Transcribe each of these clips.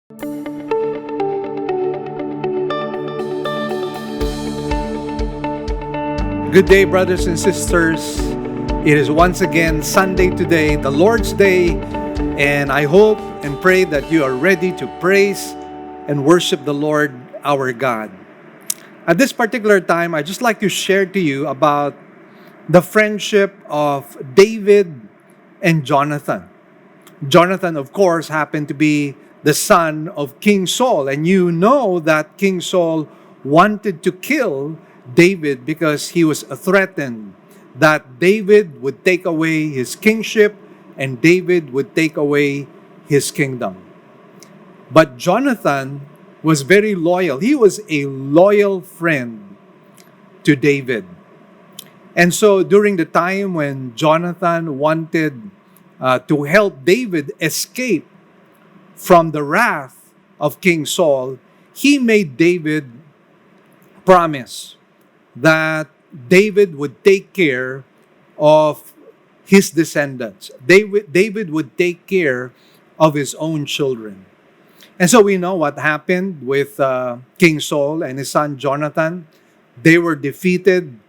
Good day, brothers and sisters. It is once again Sunday today, the Lord's Day, and I hope and pray that you are ready to praise and worship the Lord our God. At this particular time, I'd just like to share to you about the friendship of David and Jonathan. Jonathan, of course, happened to be the son of King Saul, and you know that King Saul wanted to kill David because he was threatened that David would take away his kingship and David would take away his kingdom. But Jonathan was very loyal. He was a loyal friend to David. And so during the time when Jonathan wanted to help David escape from the wrath of King Saul, he made David promise that David would take care of his descendants. David would take care of his own children. And so we know what happened with King Saul and his son Jonathan. They were defeated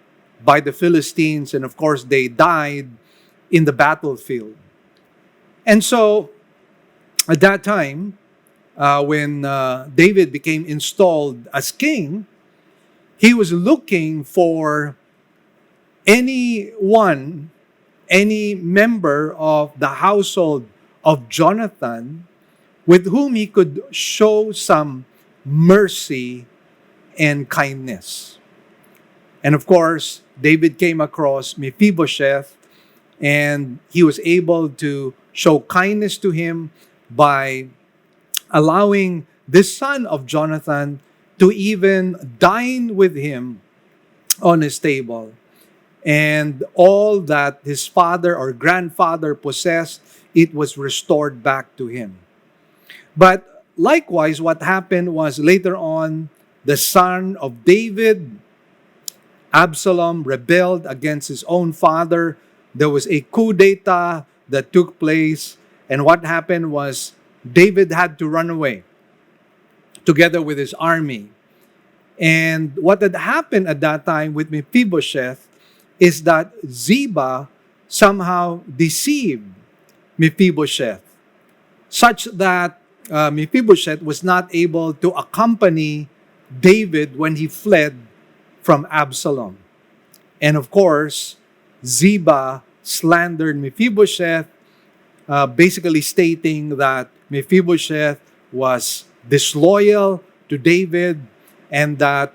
by the Philistines, and of course they died in the battlefield. And so at that time, when David became installed as king, he was looking for any member of the household of Jonathan with whom he could show some mercy and kindness. And of course, David came across Mephibosheth, and he was able to show kindness to him by allowing this son of Jonathan to even dine with him on his table. And all that his father or grandfather possessed, it was restored back to him. But likewise, what happened was later on, the son of David, Absalom, rebelled against his own father. There was a coup d'etat that took place. And what happened was David had to run away together with his army. And what had happened at that time with Mephibosheth is that Ziba somehow deceived Mephibosheth, such that Mephibosheth was not able to accompany David when he fled from Absalom. And of course, Ziba slandered Mephibosheth, basically stating that Mephibosheth was disloyal to David and that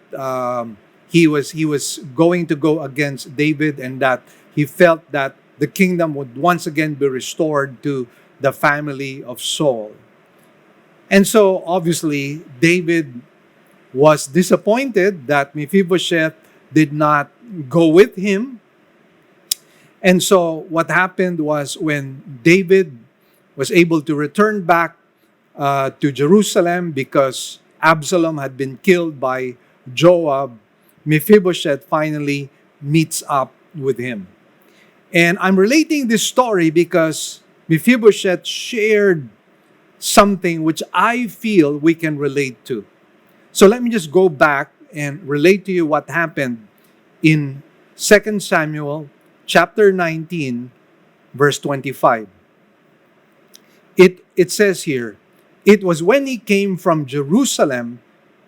he was going to go against David, and that he felt that the kingdom would once again be restored to the family of Saul. And so obviously David was disappointed that Mephibosheth did not go with him. And so what happened was, when David was able to return back to Jerusalem because Absalom had been killed by Joab, Mephibosheth finally meets up with him. And I'm relating this story because Mephibosheth shared something which I feel we can relate to. So let me just go back and relate to you what happened in 2 Samuel chapter 19, verse 25. It says here, "It was when he came from Jerusalem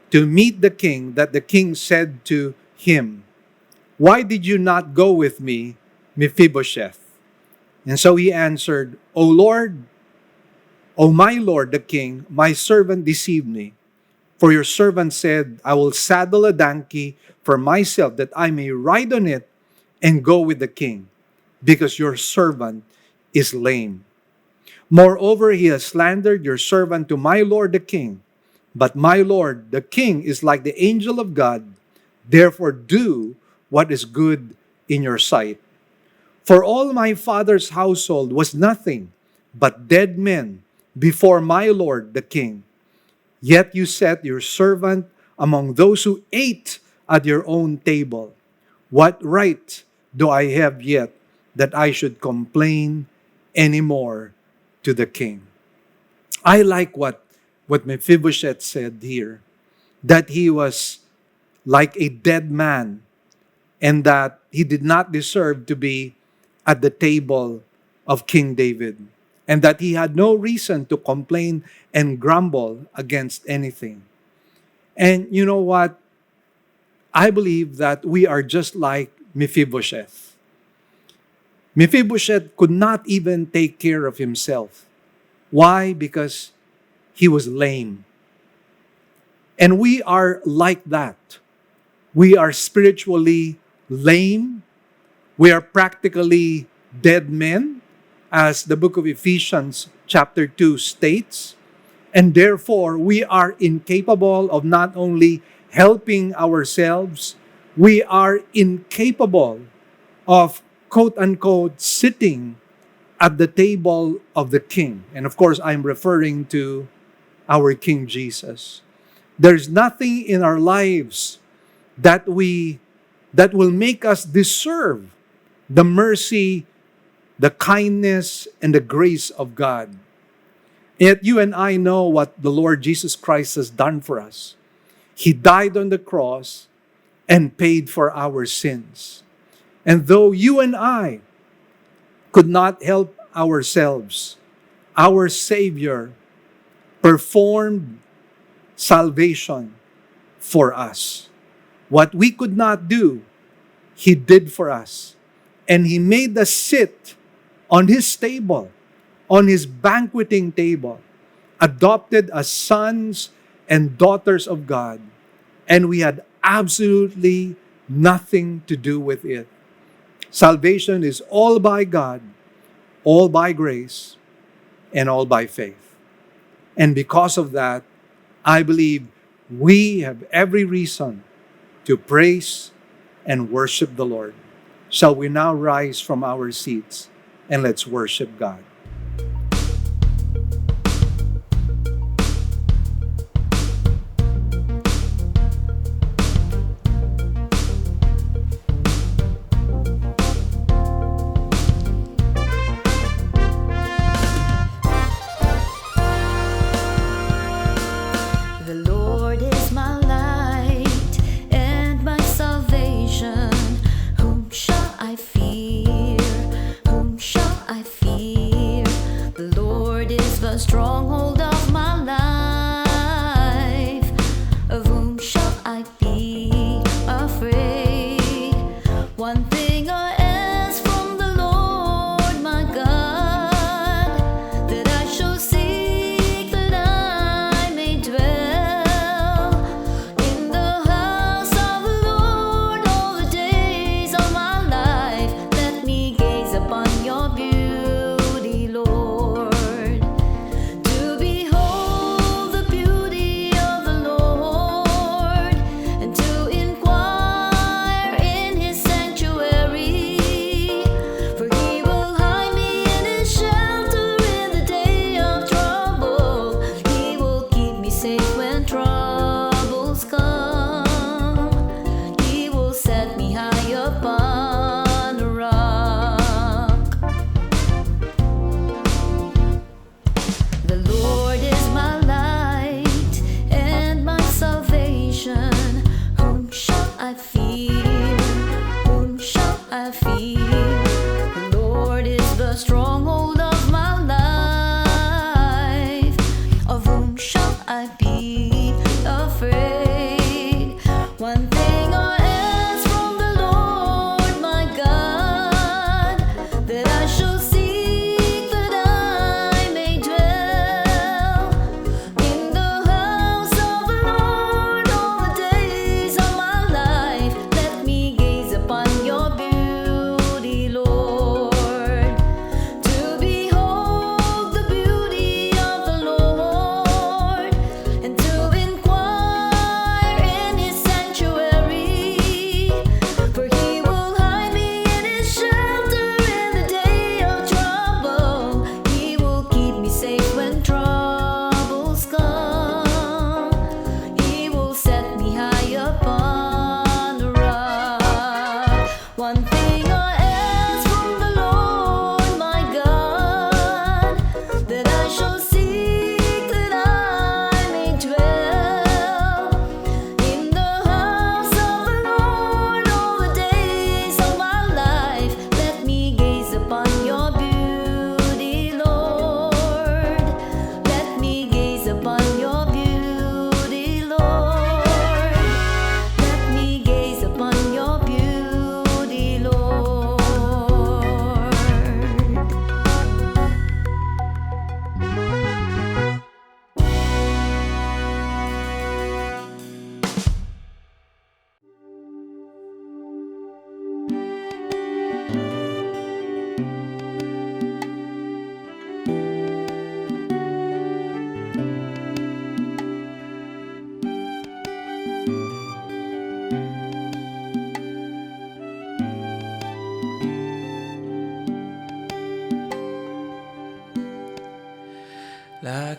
to meet the king that the king said to him, 'Why did you not go with me, Mephibosheth?' And so he answered, 'O my lord the king, my servant deceived me. For your servant said, I will saddle a donkey for myself that I may ride on it and go with the king, because your servant is lame. Moreover, he has slandered your servant to my lord the king. But my lord the king is like the angel of God. Therefore do what is good in your sight. For all my father's household was nothing but dead men before my lord the king. Yet you set your servant among those who ate at your own table. What right do I have yet that I should complain anymore to the king?'" I like what what Mephibosheth said here, that he was like a dead man and that he did not deserve to be at the table of King David, and that he had no reason to complain and grumble against anything. And you know what? I believe that we are just like Mephibosheth. Mephibosheth could not even take care of himself. Why? Because he was lame. And we are like that. We are spiritually lame. We are practically dead men, as the book of Ephesians chapter 2 states. And therefore, we are incapable of not only helping ourselves, we are incapable of, quote unquote, sitting at the table of the King. And of course, I'm referring to our King Jesus. There's nothing in our lives that will make us deserve the mercy, the kindness, and the grace of God. Yet you and I know what the Lord Jesus Christ has done for us. He died on the cross and paid for our sins. And though you and I could not help ourselves, our Savior performed salvation for us. What we could not do, He did for us. And He made us sit on His table, on His banqueting table, adopted as sons and daughters of God. And we had absolutely nothing to do with it. Salvation is all by God, all by grace, and all by faith. And because of that, I believe we have every reason to praise and worship the Lord. Shall we now rise from our seats and let's worship God. Stronghold of my life, of whom shall I be afraid? One thing I ask from the Lord my God, that I shall seek, that I may dwell in the house of the Lord all the days of my life. Let me gaze upon your beauty, Lord. Stronghold of my life, of whom shall I be afraid? One thing I ask from the Lord my God, that I shall seek, that I may dwell in the house of the Lord all the days of my life. Let me gaze upon your beauty, Lord. To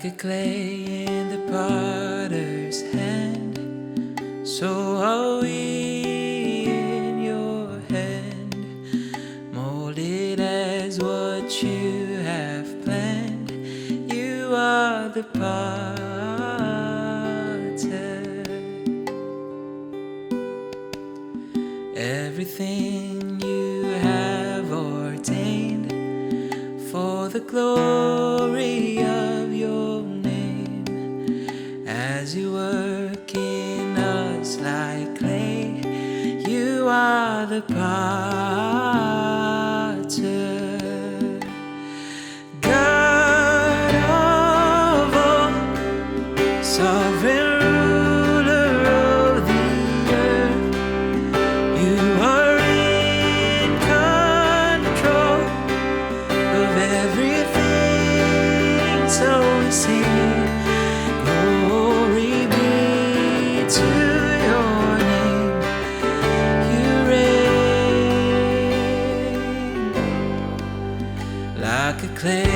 a clay in the potter's hand, so are we in your hand, molded as what you have planned. You are the potter. Everything you have ordained for the glory of your name, as you work in us like clay. You are the potter. God of all, sovereign ruler of the earth, you are in control of everything, so we sing glory be to your name. You reign like a clay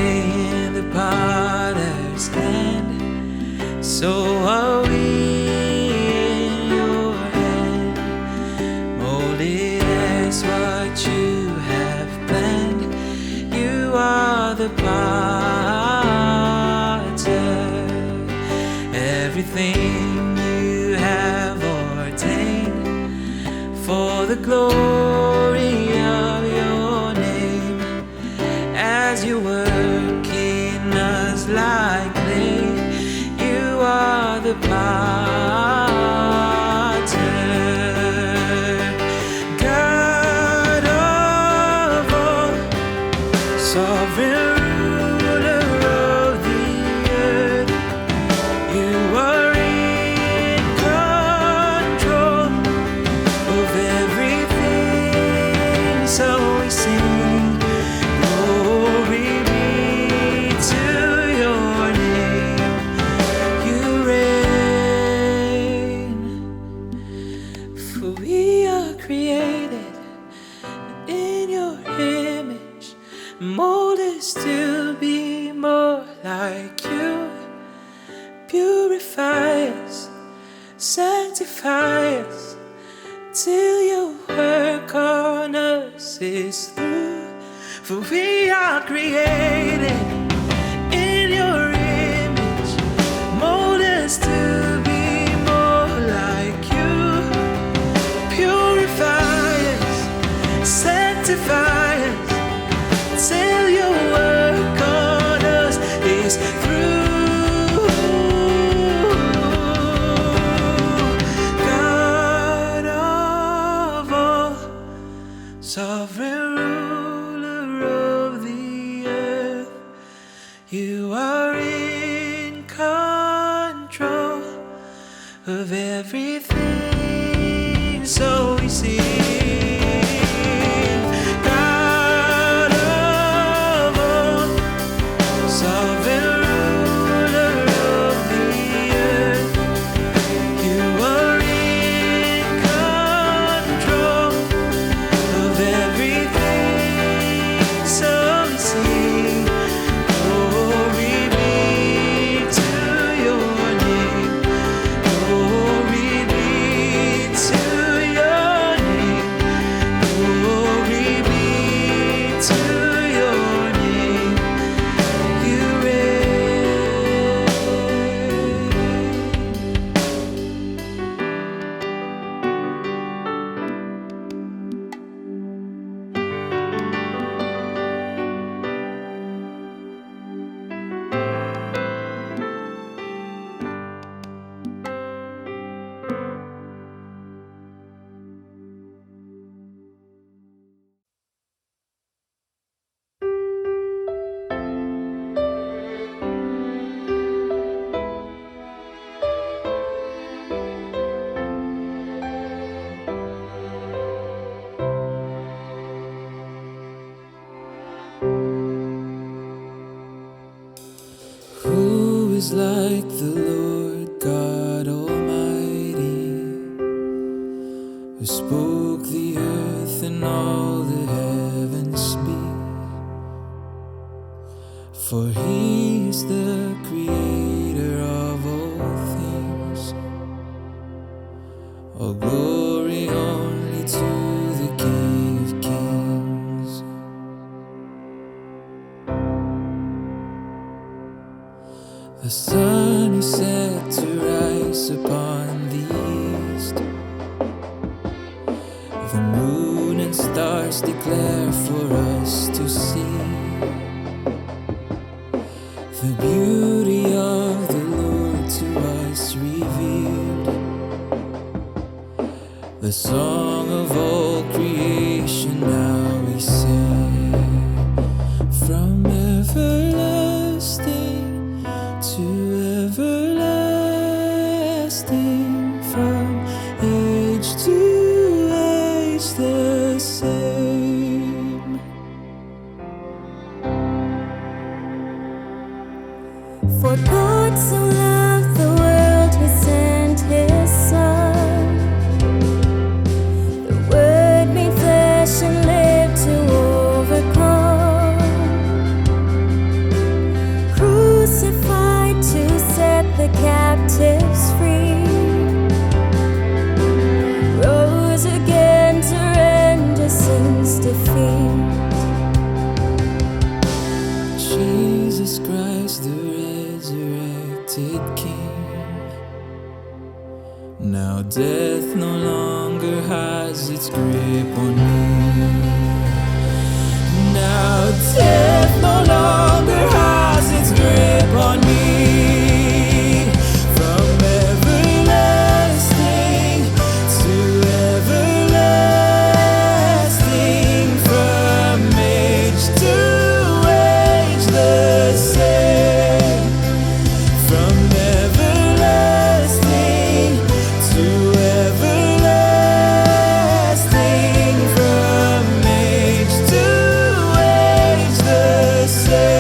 in the potter's hand, so are we in your hand, molded as what you have planned. You are the potter. Everything you have ordained for the glory of your name, as you work in us like clay. You are the potter. God of all, sovereign ruler of the earth, you are in control of everything, so we sing glory be to your name. You reign, for we are created in your image, mold us to be more like you. Purify us, sanctify us, till your work on us is through. For we are created in your image, mold us to be more like you. Purify us, sanctify us, till your work on us is through. God of all, sovereign ruler of the earth, you are in control of everything, so we sing. God of all, sovereign ruler of the earth, you are in control of everything, so we sing glory be to your name. Glory be to your name. Glory be to your name. You reign. Who is like the Lord God Almighty, who spoke the earth and all the heavens speak? For he is the creator All glory only to the King of Kings. The sun is set to rise upon the east. The moon and stars declare for us to see the beauty of the Lord to us revealed. The song of all creation now we sing, from everlasting to everlasting, from age to age the same. For God so loved the world, he sent his Son. The Word made flesh and lived to overcome. Crucified to set the captives free. Rose again to render sin's defeat. Jesus Christ, the resurrected King. Now death no longer has its grip on me. Now death no longer has its grip on me. From everlasting to everlasting, from age to age the same. From everlasting to everlasting, from age to age the same.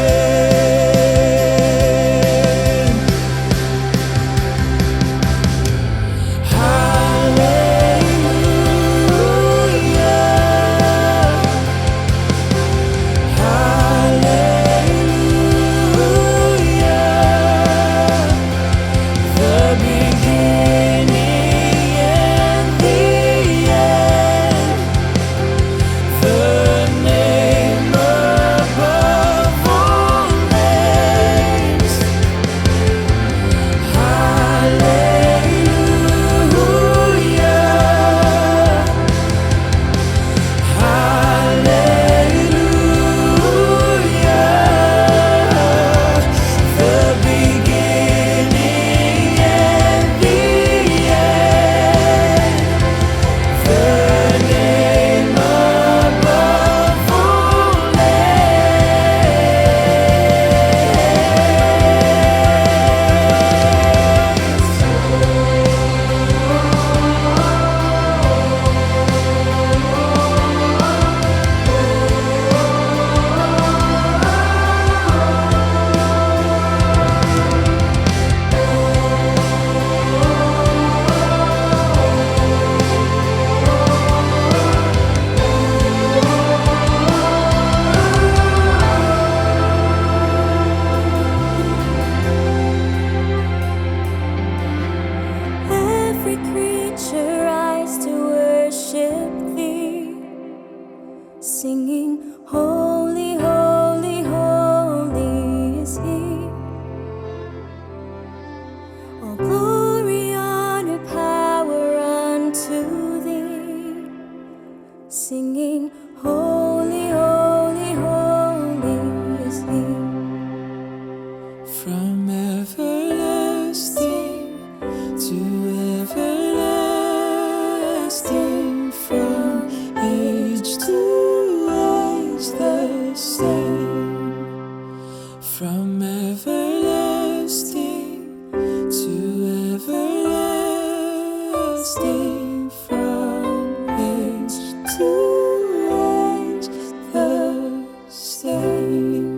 Hallelujah. Hallelujah. The beginning and the end. The name above all names. Hallelujah. The beginning and the end. The name above all Every creature rise to worship thee, singing, Holy, holy, holy is he. All glory, honor, power unto thee, singing, Holy, holy, holy is he. From everlasting to everlasting, from age to age the same. From everlasting to everlasting, from age to age the same.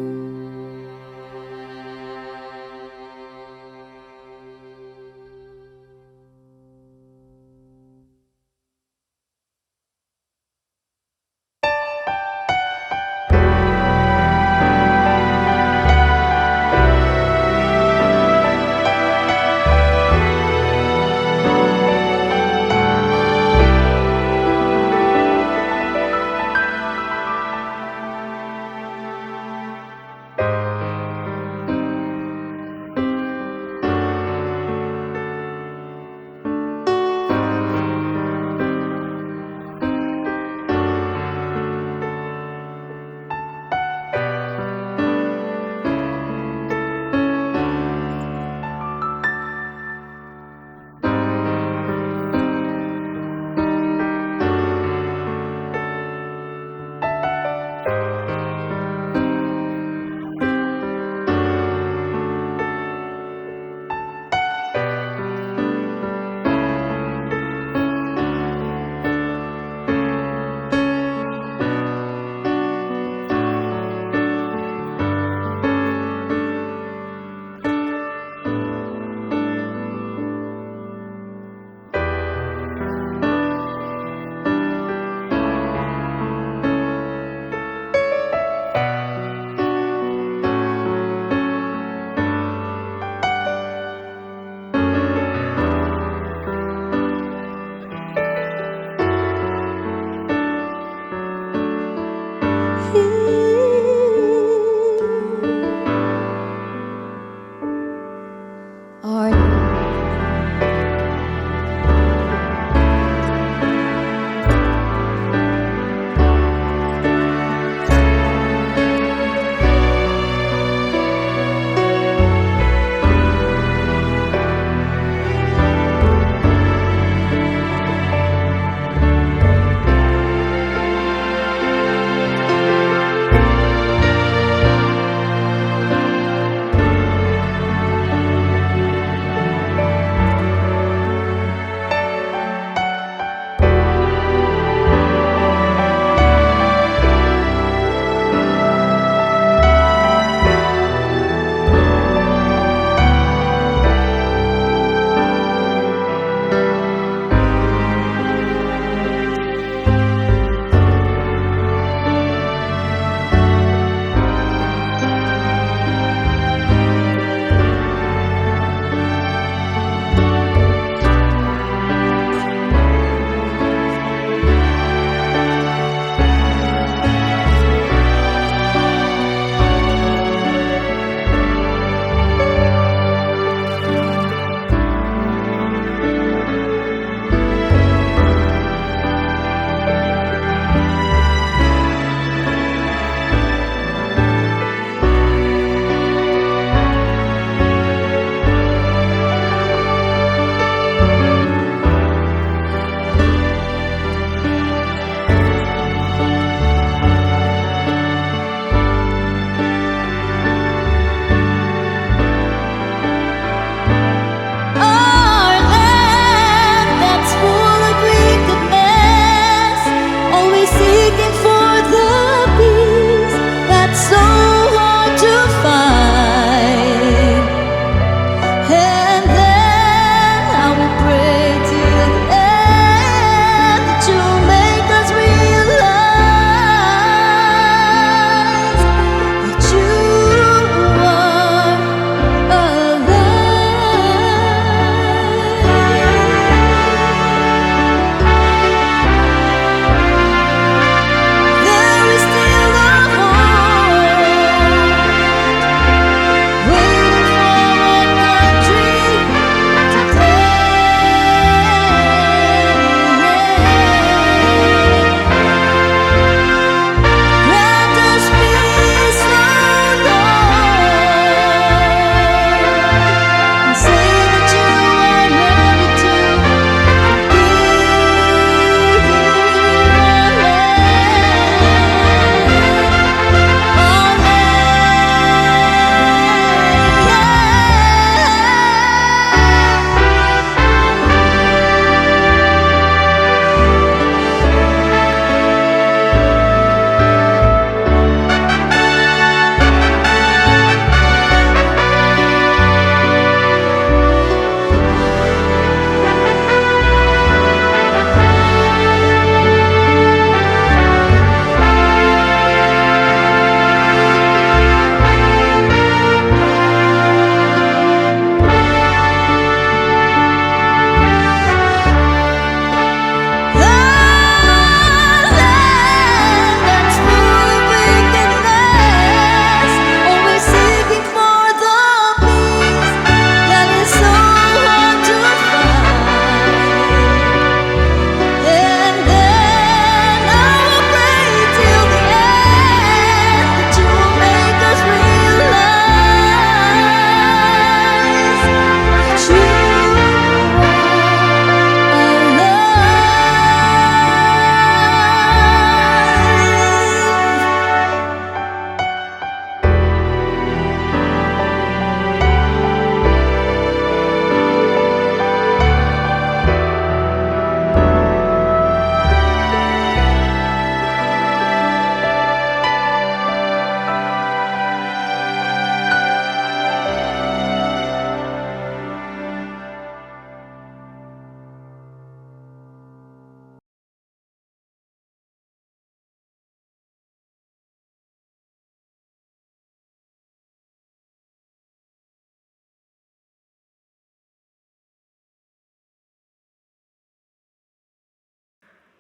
heart.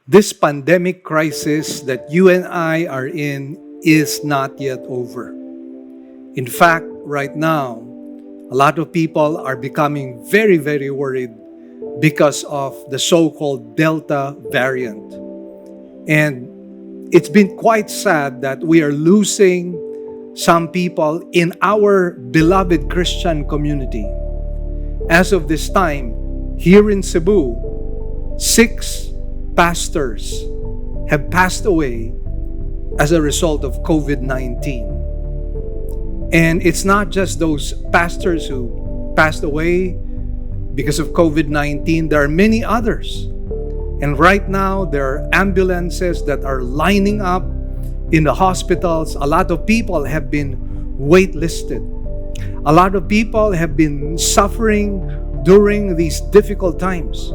This pandemic crisis that you and I are in is not yet over. In fact, right now, A lot of people are becoming very, very worried because of the so-called Delta variant. And it's been quite sad that we are losing some people in our beloved Christian community. As of this time, here in Cebu, 6 pastors have passed away as a result of COVID-19. And it's not just those pastors who passed away because of COVID-19. There are many others. And right now, there are ambulances that are lining up in the hospitals. A lot of people have been waitlisted. A lot of people have been suffering during these difficult times.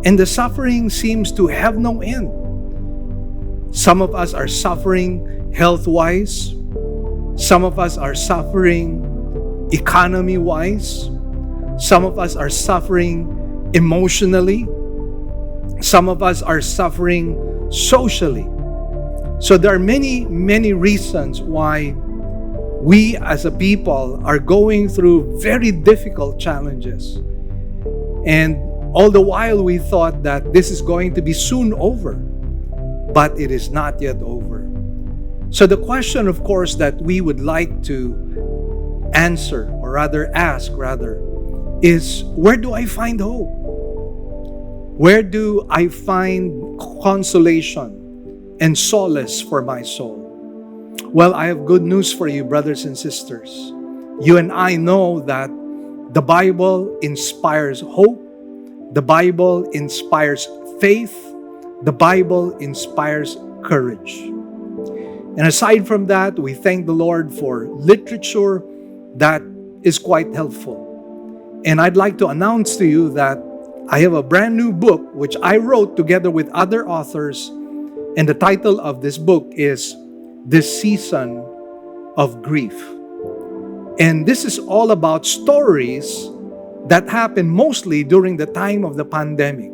And the suffering seems to have no end. Some of us are suffering health-wise. Some of us are suffering economy-wise. Some of us are suffering emotionally. Some of us are suffering socially. So there are many, many reasons why we as a people are going through very difficult challenges. And all the while we thought that this is going to be soon over, but it is not yet over. So the question, of course, that we would like to answer, or rather ask, is where do I find hope? Where do I find consolation and solace for my soul? Well, I have good news for you, brothers and sisters. You and I know that the Bible inspires hope. The Bible inspires faith. The Bible inspires courage. And aside from that, we thank the Lord for literature that is quite helpful. And I'd like to announce to you that I have a brand new book which I wrote together with other authors. And the title of this book is This Season of Grief. And this is all about stories that happened mostly during the time of the pandemic.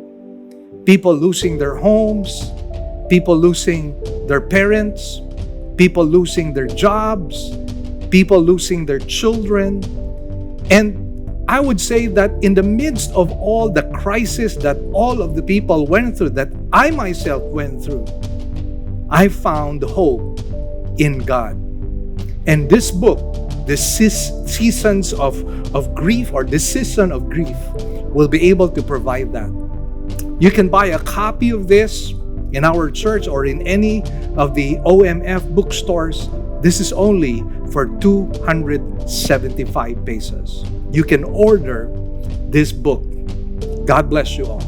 People losing their homes, people losing their parents, people losing their jobs, people losing their children. And I would say that in the midst of all the crisis that all of the people went through, that I myself went through, I found hope in God. And this book, the seasons of grief, or this season of grief, will be able to provide that. You can buy a copy of this in our church or in any of the OMF bookstores. This is only for 275 pesos. You can order this book. God bless you all.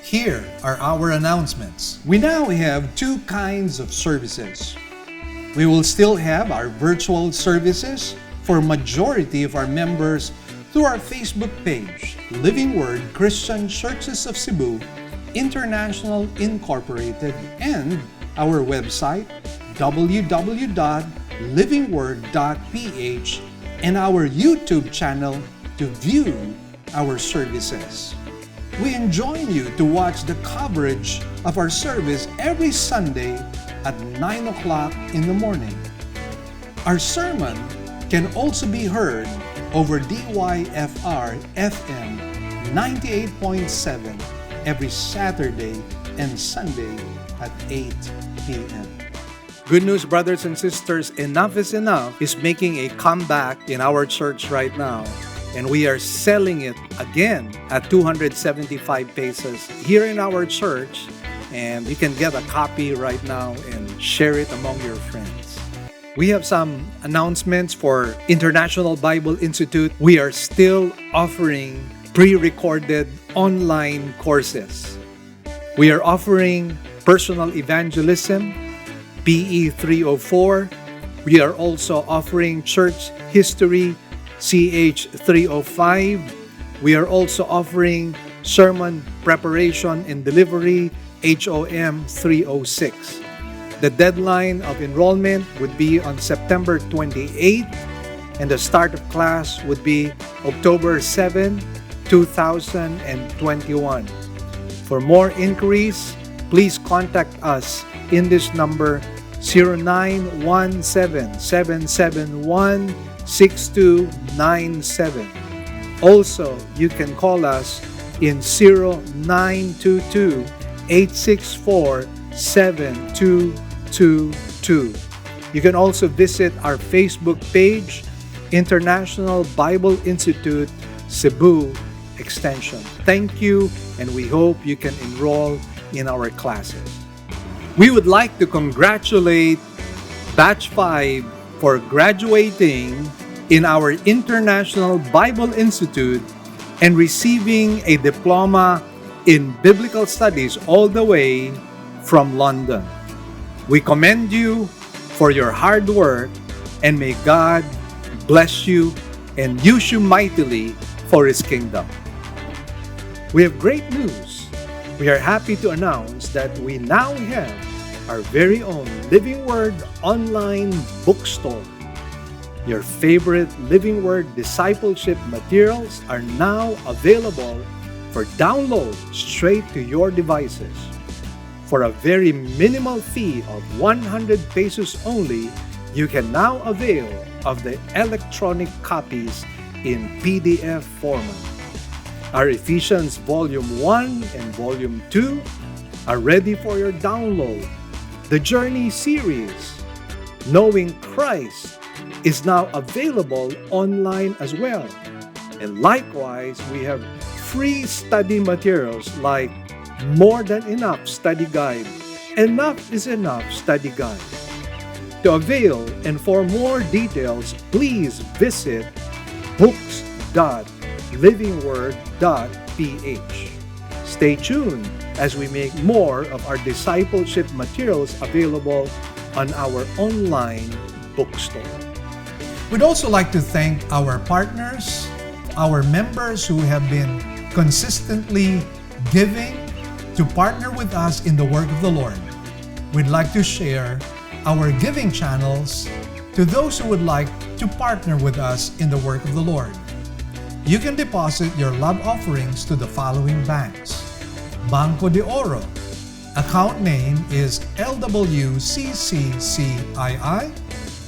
Here are our announcements. We now have 2 kinds of services. We will still have our virtual services for majority of our members through our Facebook page, Living Word Christian Churches of Cebu International Incorporated, and our website, www.livingword.ph, and our YouTube channel to view our services. We enjoin you to watch the coverage of our service every Sunday at 9 o'clock in the morning. Our sermon can also be heard over DYFR FM 98.7 every Saturday and Sunday at 8 p.m. Good news, brothers and sisters, Enough is Enough is making a comeback in our church right now. And we are selling it again at 275 pesos here in our church. And you can get a copy right now and share it among your friends. We have some announcements for International Bible Institute. We are still offering pre-recorded online courses. We are offering personal evangelism, PE 304. We are also offering church history, CH 305. We are also offering sermon preparation and delivery, HOM 306. The deadline of enrollment would be on September 28th, and the start of class would be October 7, 2021. For more inquiries, please contact us in this number 0917-771-6297. Also, you can call us in 0922-864-7222. You can also visit our Facebook page, International Bible Institute, Cebu Extension. Thank you, and we hope you can enroll in our classes. We would like to congratulate Batch 5 for graduating in our International Bible Institute and receiving a diploma in Biblical Studies all the way from London. We commend you for your hard work, and may God bless you and use you mightily for His kingdom. We have great news. We are happy to announce that we now have our very own Living Word online bookstore. Your favorite Living Word discipleship materials are now available for download straight to your devices. For a very minimal fee of 100 pesos only, you can now avail of the electronic copies in PDF format. Our Ephesians Volume 1 and Volume 2 are ready for your download. The Journey series, Knowing Christ, is now available online as well. And likewise, we have free study materials like More Than Enough Study Guide, Enough is Enough Study Guide. To avail and for more details, please visit books.livingword.ph. Stay tuned as we make more of our discipleship materials available on our online bookstore. We'd also like to thank our partners, our members who have been consistently giving to partner with us in the work of the Lord. We'd like to share our giving channels to those who would like to partner with us in the work of the Lord. You can deposit your love offerings to the following banks. Banco de Oro. Account name is LWCCCII.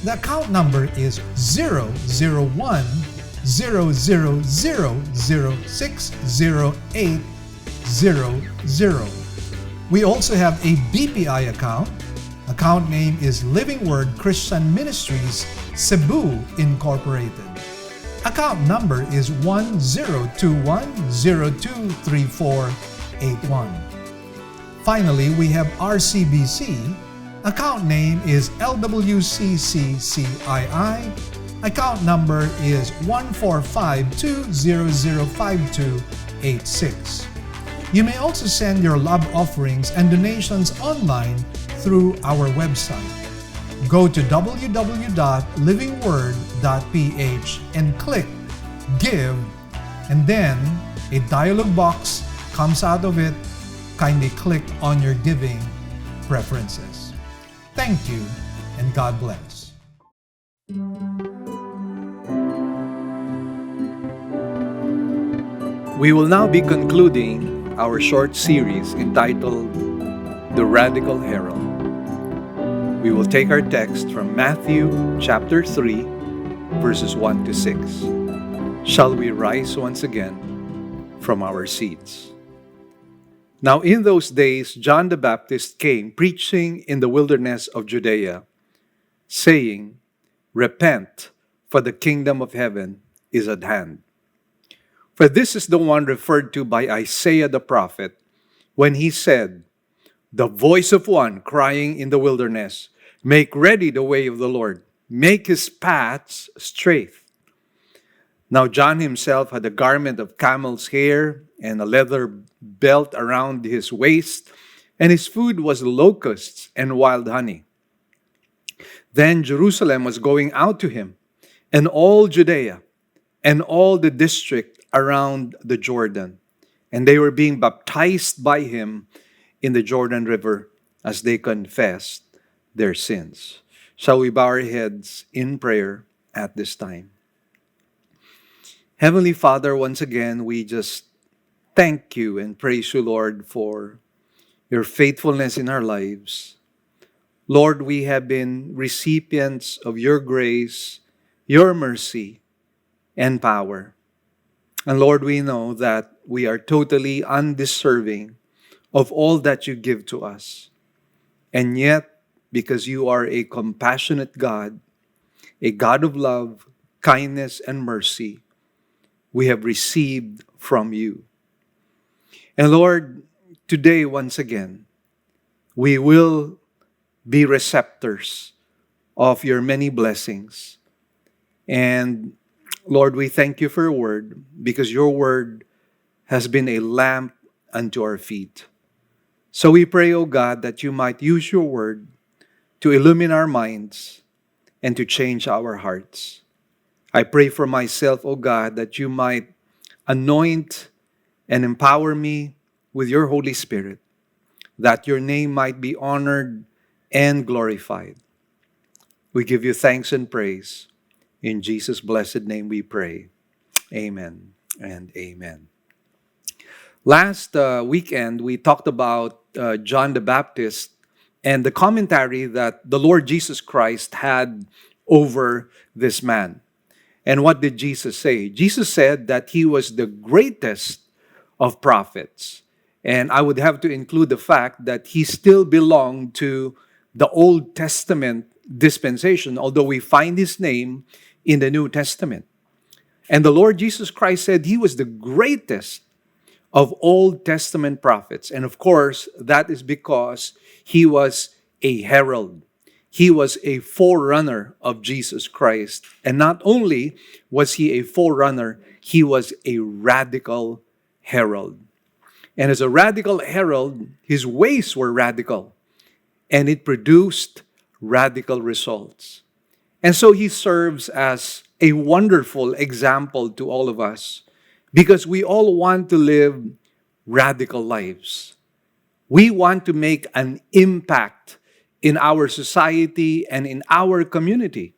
The account number is 001-000-60800. We also have a BPI account. Account name is Living Word Christian Ministries, Cebu Incorporated. Account number is 1021023481. Finally, we have RCBC. Account name is LWCCCII. Account number is 14520052886. You may also send your love offerings and donations online through our website. Go to www.livingword.ph and click Give, and then a dialog box comes out of it. Kindly click on your giving preferences. Thank you, and God bless. We will now be concluding our short series entitled the Radical Herald. We will take our text from Matthew chapter 3, verses 1 to 6. Shall we rise once again from our seats? Now in those days, John the Baptist came preaching in the wilderness of Judea, saying, Repent, for the kingdom of heaven is at hand. For this is the one referred to by Isaiah the prophet, when he said, The voice of one crying in the wilderness, Make ready the way of the Lord, make his paths straight. Now John himself had a garment of camel's hair and a leather belt around his waist, and his food was locusts and wild honey. Then Jerusalem was going out to him, and all Judea, and all the district around the Jordan, and they were being baptized by him in the Jordan River as they confessed their sins. Shall we bow our heads in prayer at this time? Heavenly Father, once again, we just thank you and praise you, Lord, for your faithfulness in our lives. Lord, we have been recipients of your grace, your mercy, and power. And Lord, we know that we are totally undeserving of all that you give to us. And yet, because you are a compassionate God, a God of love, kindness, and mercy, we have received from you. And Lord, today, once again, we will be receptors of your many blessings. And Lord, we thank you for your word, because your word has been a lamp unto our feet. So we pray, O God, that you might use your word to illumine our minds and to change our hearts. I pray for myself, O God, that you might anoint and empower me with your Holy Spirit, that your name might be honored and glorified. We give you thanks and praise. In Jesus' blessed name we pray. Amen and amen. Last weekend, we talked about John the Baptist and the commentary that the Lord Jesus Christ had over this man. And what did Jesus say? Jesus said that he was the greatest of prophets. And I would have to include the fact that he still belonged to the Old Testament dispensation, although we find his name in the New Testament. And the Lord Jesus Christ said he was the greatest of Old Testament prophets. And of course, that is because he was a herald. He was a forerunner of Jesus Christ. And not only was he a forerunner, he was a radical herald. And as a radical herald, his ways were radical. And it produced radical results. And so he serves as a wonderful example to all of us, because we all want to live radical lives. We want to make an impact in our society and in our community.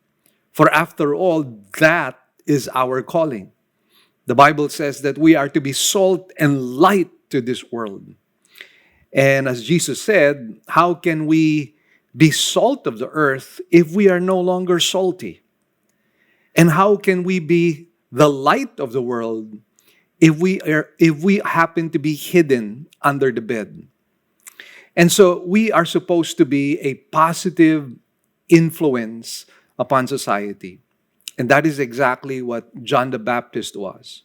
For after all, that is our calling. The Bible says that we are to be salt and light to this world. And as Jesus said, how can we be salt of the earth if we are no longer salty? And how can we be the light of the world if we happen to be hidden under the bed? And so we are supposed to be a positive influence upon society. And that is exactly what John the Baptist was.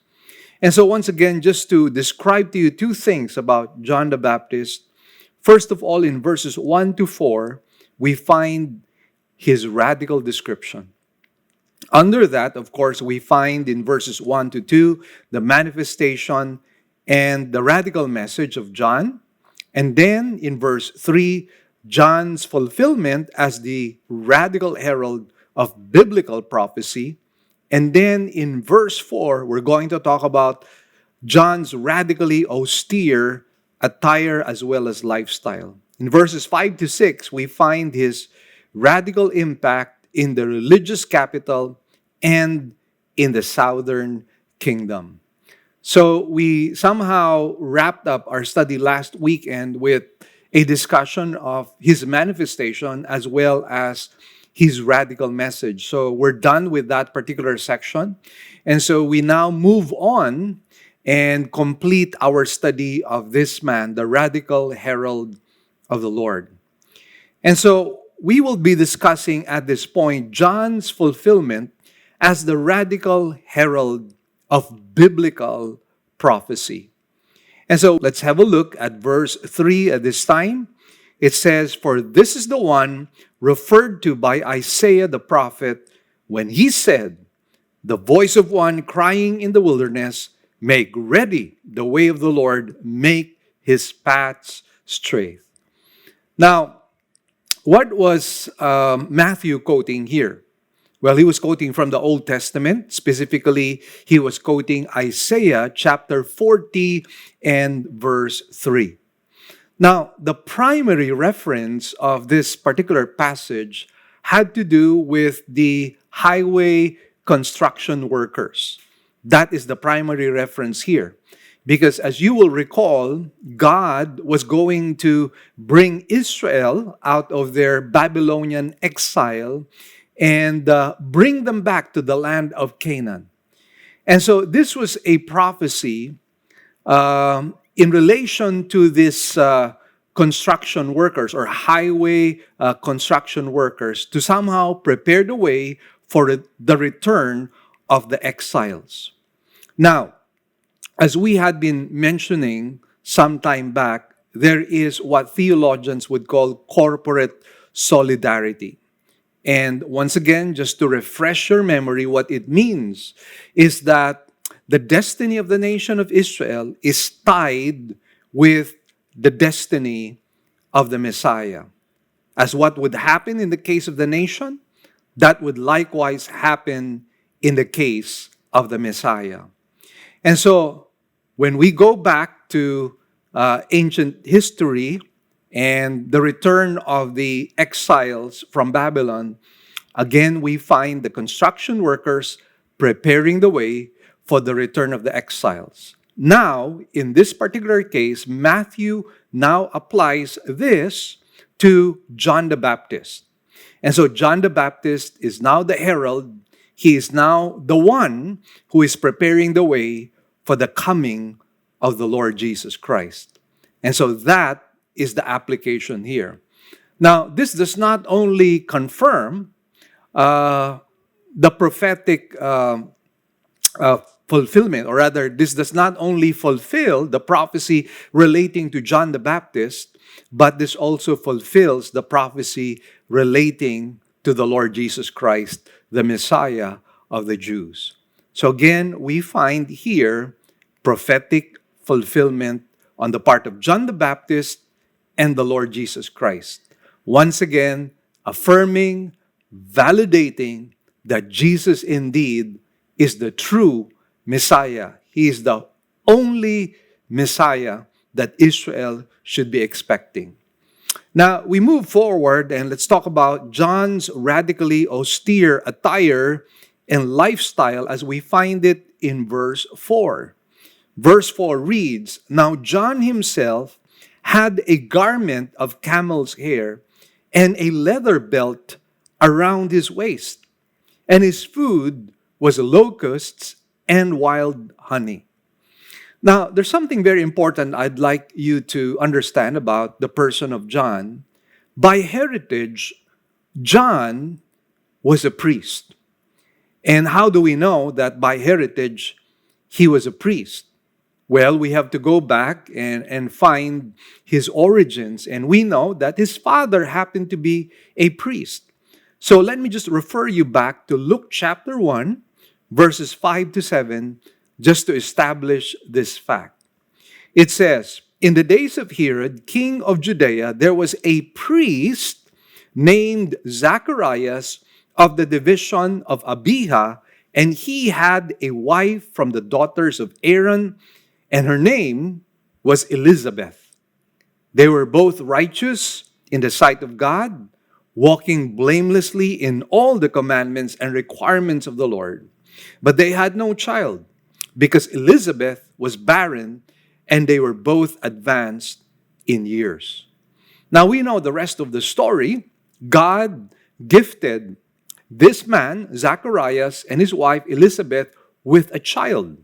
And so once again, just to describe to you two things about John the Baptist. First of all, in verses 1 to 4, we find his radical description. Under that, of course, we find in verses 1 to 2 the manifestation and the radical message of John. And then in verse 3, John's fulfillment as the radical herald of biblical prophecy. And then in verse 4, we're going to talk about John's radically austere attire as well as lifestyle. In verses 5 to 6, we find his radical impact in the religious capital and in the southern kingdom. So we somehow wrapped up our study last weekend with a discussion of his manifestation as well as his radical message. So we're done with that particular section. And so we now move on and complete our study of this man, the radical herald of the Lord. And so we will be discussing at this point John's fulfillment as the radical herald of biblical prophecy. And so let's have a look at verse 3 at this time. It says, "For this is the one referred to by Isaiah the prophet when he said, 'The voice of one crying in the wilderness, make ready the way of the Lord, make his paths straight.'" Now, what was Matthew quoting here? Well, he was quoting from the Old Testament. Specifically, he was quoting Isaiah chapter 40 and verse 3. Now, the primary reference of this particular passage had to do with the highway construction workers. That is the primary reference here. Because as you will recall, God was going to bring Israel out of their Babylonian exile and bring them back to the land of Canaan. And so this was a prophecy in relation to this construction workers or highway construction workers to somehow prepare the way for the return of the exiles. Now, as we had been mentioning some time back, there is what theologians would call corporate solidarity. And once again, just to refresh your memory, what it means is that the destiny of the nation of Israel is tied with the destiny of the Messiah. As what would happen in the case of the nation, that would likewise happen in the case of the Messiah. And so, when we go back to ancient history and the return of the exiles from Babylon, again, we find the construction workers preparing the way for the return of the exiles. Now, in this particular case, Matthew now applies this to John the Baptist. And so John the Baptist is now the herald. He is now the one who is preparing the way for the coming of the Lord Jesus Christ. And so that is the application here. Now, this does not only confirm the prophetic fulfillment, or rather, this does not only fulfill the prophecy relating to John the Baptist, but this also fulfills the prophecy relating to the Lord Jesus Christ, the Messiah of the Jews. So again, we find here prophetic fulfillment on the part of John the Baptist and the Lord Jesus Christ. Once again, affirming, validating that Jesus indeed is the true Messiah. He is the only Messiah that Israel should be expecting. Now, we move forward and let's talk about John's radically austere attire and lifestyle as we find it in verse 4. Verse 4 reads, "Now John himself had a garment of camel's hair and a leather belt around his waist, and his food was locusts and wild honey." Now, there's something very important I'd like you to understand about the person of John. By heritage, John was a priest. And how do we know that by heritage he was a priest? Well, we have to go back and find his origins. And we know that his father happened to be a priest. So let me just refer you back to Luke chapter 1, verses 5 to 7, just to establish this fact. It says, "In the days of Herod, king of Judea, there was a priest named Zacharias of the division of Abijah, and he had a wife from the daughters of Aaron, and her name was Elizabeth. They were both righteous in the sight of God, walking blamelessly in all the commandments and requirements of the Lord. But they had no child, because Elizabeth was barren, and they were both advanced in years." Now we know the rest of the story. God gifted this man, Zacharias, and his wife Elizabeth with a child.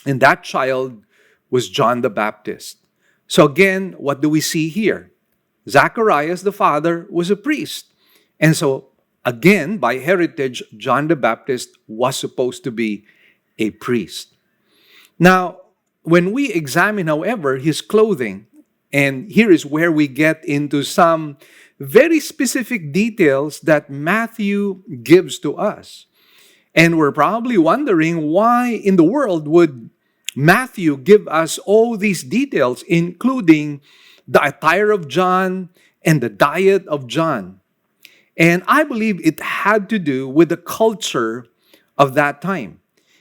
And that child was John the Baptist. So again, what do we see here? Zacharias, the father, was a priest. And so again, by heritage, John the Baptist was supposed to be a priest. Now, when we examine, however, his clothing, and here is where we get into some very specific details that Matthew gives to us. And we're probably wondering why in the world would Matthew give us all these details, including the attire of John and the diet of John. And I believe it had to do with the culture of that time.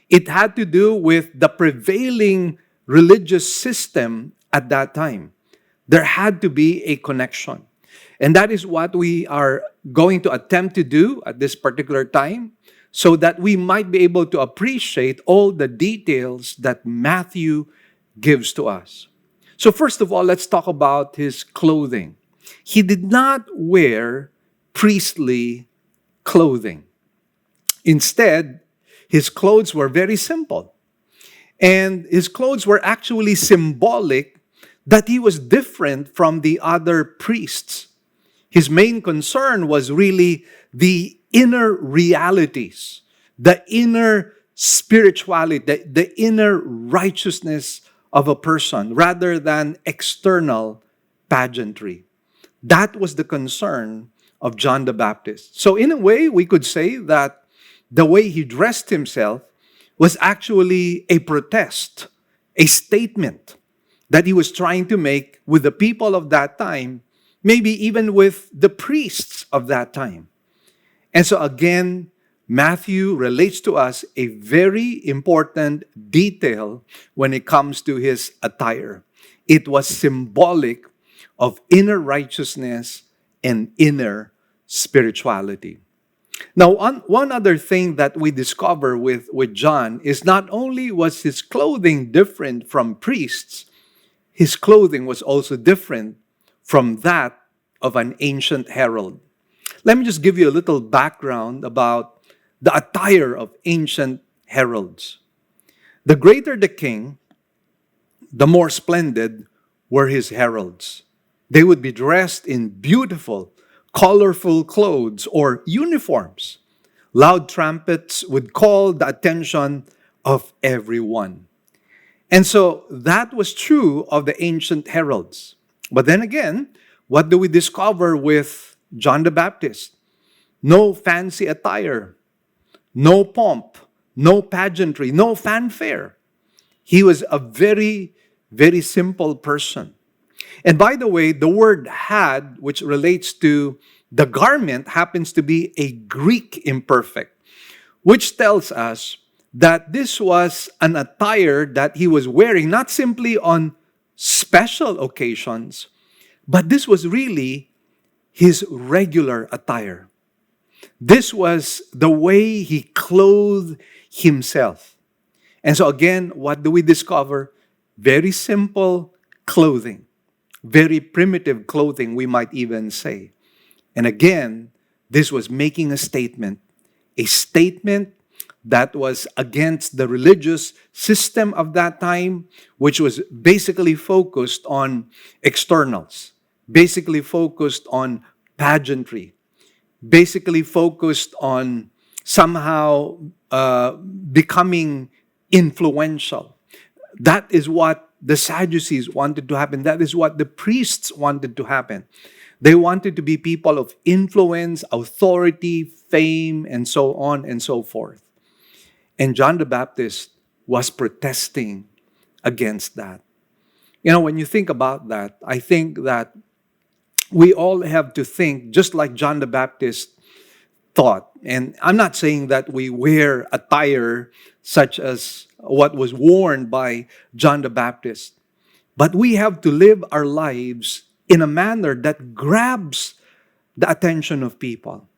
It had to do with the prevailing religious system at that time. There had to be a connection. And that is what we are going to attempt to do at this particular time, so that we might be able to appreciate all the details that Matthew gives to us. So first of all, let's talk about his clothing. He did not wear priestly clothing. Instead, his clothes were very simple. And his clothes were actually symbolic that he was different from the other priests. His main concern was really the inner realities, the inner spirituality, the inner righteousness of a person, rather than external pageantry. That was the concern of John the Baptist. So in a way, we could say that the way he dressed himself was actually a protest, a statement that he was trying to make with the people of that time, maybe even with the priests of that time. And so again, Matthew relates to us a very important detail when it comes to his attire. It was symbolic of inner righteousness and inner spirituality. Now, one other thing that we discover with John is not only was his clothing different from priests, his clothing was also different from that of an ancient herald. Let me just give you a little background about the attire of ancient heralds. The greater the king, the more splendid were his heralds. They would be dressed in beautiful, colorful clothes or uniforms. Loud trumpets would call the attention of everyone. And so that was true of the ancient heralds. But then again, what do we discover with John the Baptist? No fancy attire, no pomp, no pageantry, no fanfare. He was a very, very simple person. And by the way, the word had, which relates to the garment, happens to be a Greek imperfect, which tells us that this was an attire that he was wearing not simply on special occasions, but this was really his regular attire. This was the way he clothed himself. And so again, what do we discover? Very simple clothing. Very primitive clothing, we might even say. And again, this was making a statement that was against the religious system of that time, which was basically focused on externals, basically focused on pageantry, basically focused on somehow becoming influential. That is what the Sadducees wanted to happen. That is what the priests wanted to happen. They wanted to be people of influence, authority, fame, and so on and so forth. And John the Baptist was protesting against that. You know, when you think about that, I think that we all have to think just like John the Baptist thought. And I'm not saying that we wear attire such as what was worn by John the Baptist, but we have to live our lives in a manner that grabs the attention of people.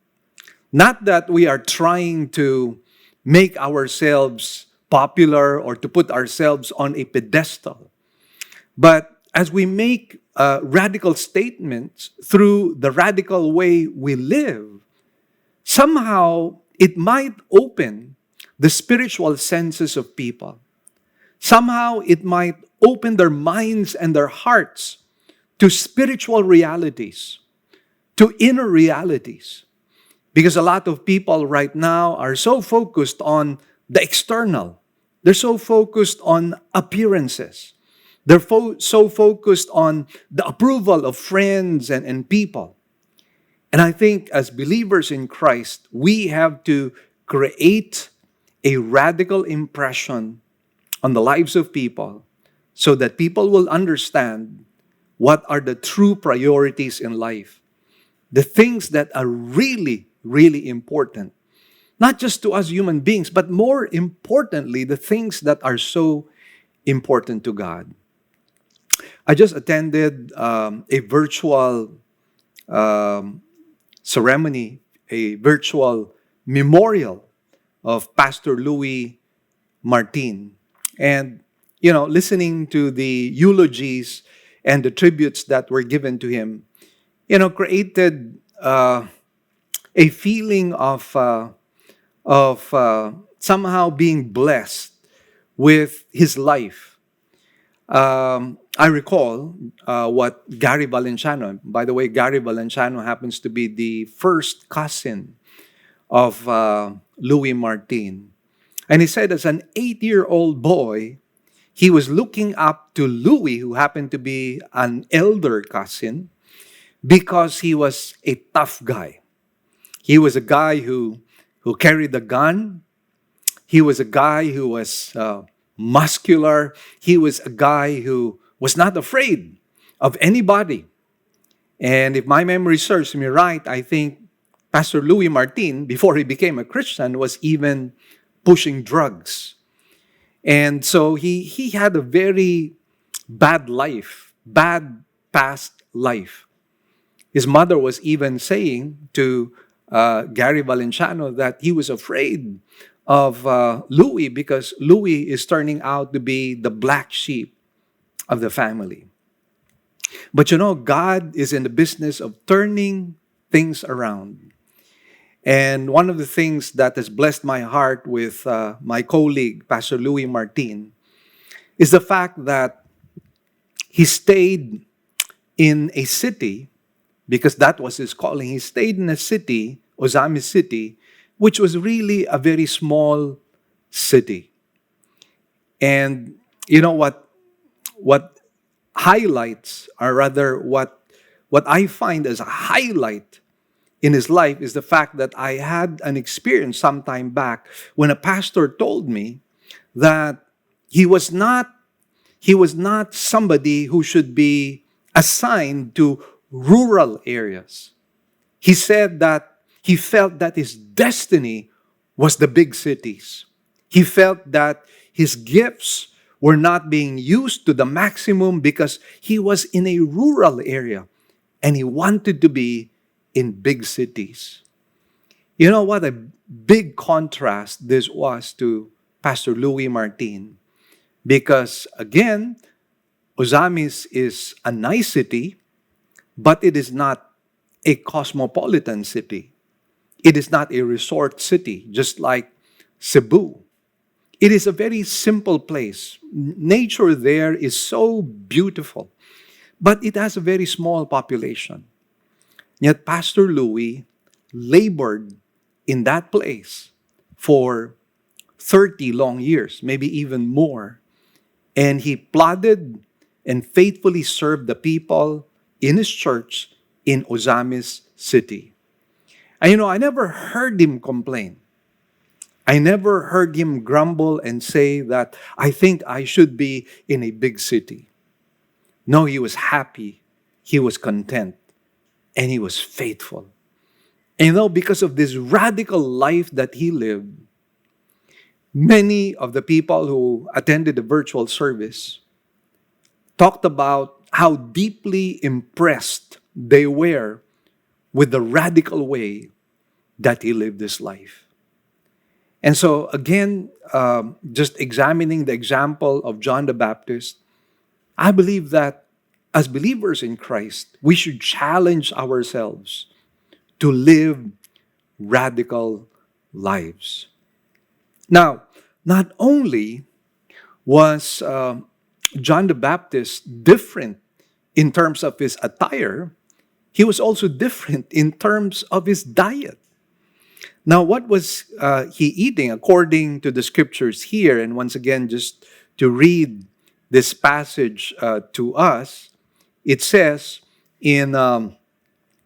Not that we are trying to make ourselves popular or to put ourselves on a pedestal, but as we make radical statements through the radical way we live, somehow it might open the spiritual senses of people. Somehow it might open their minds and their hearts to spiritual realities, to inner realities. Because a lot of people right now are so focused on the external. They're so focused on appearances. They're so focused on the approval of friends and people. And I think as believers in Christ, we have to create a radical impression on the lives of people so that people will understand what are the true priorities in life. The things that are really, really important. Not just to us human beings, but more importantly, the things that are so important to God. I just attended a virtual ceremony, a virtual memorial of Pastor Louis Martin. And, listening to the eulogies and the tributes that were given to him, created a feeling of somehow being blessed with his life. I recall what Gary Valenciano, by the way, Gary Valenciano happens to be the first cousin of Louis Martin. And he said as an 8-year-old boy, he was looking up to Louis, who happened to be an elder cousin, because he was a tough guy. He was a guy who carried a gun. He was a guy who was muscular. He was a guy who was not afraid of anybody. And if my memory serves me right, I think Pastor Louis Martin, before he became a Christian, was even pushing drugs. And so he had a very bad life, bad past life. His mother was even saying to Gary Valenciano that he was afraid of Louis because Louis is turning out to be the black sheep of the family. But God is in the business of turning things around. And one of the things that has blessed my heart with my colleague, Pastor Louis Martin, is the fact that he stayed in a city, because that was his calling. He stayed in a city, Ozamis City, which was really a very small city. And what highlights, or rather what I find as a highlight in his life is the fact that I had an experience some time back when a pastor told me that he was not somebody who should be assigned to rural areas. He said that he felt that his destiny was the big cities. He felt that his gifts were not being used to the maximum because he was in a rural area and he wanted to be in big cities. You know what a big contrast this was to Pastor Louis Martin. Because again, Ozamis is a nice city, but it is not a cosmopolitan city. It is not a resort city, just like Cebu. It is a very simple place. Nature there is so beautiful, but it has a very small population. Yet Pastor Louis labored in that place for 30 long years, maybe even more. And he plodded and faithfully served the people in his church in Ozamis City. And I never heard him complain. I never heard him grumble and say that I think I should be in a big city. No, he was happy. He was content. And he was faithful. And because of this radical life that he lived, many of the people who attended the virtual service talked about how deeply impressed they were with the radical way that he lived his life. And so again, just examining the example of John the Baptist, I believe that as believers in Christ, we should challenge ourselves to live radical lives. Now, not only was John the Baptist different in terms of his attire, he was also different in terms of his diet. Now, what was he eating according to the scriptures here? And once again, just to read this passage to us, it says in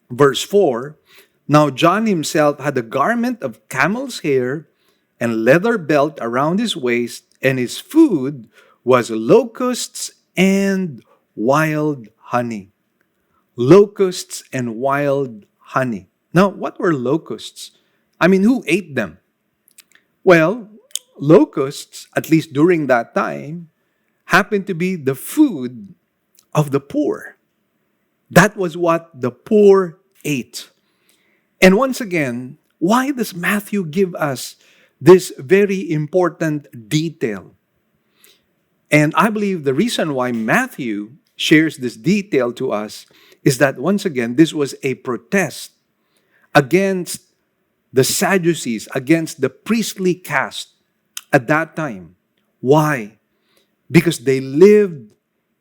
verse 4, "Now John himself had a garment of camel's hair and leather belt around his waist, and his food was locusts and wild honey." Locusts and wild honey. Now, what were locusts? I mean, who ate them? Well, locusts, at least during that time, happened to be the food of the poor. That was what the poor ate. And once again, why does Matthew give us this very important detail? And I believe the reason why Matthew shares this detail to us is that, once again, this was a protest against the Sadducees, against the priestly caste at that time. Why? Because they lived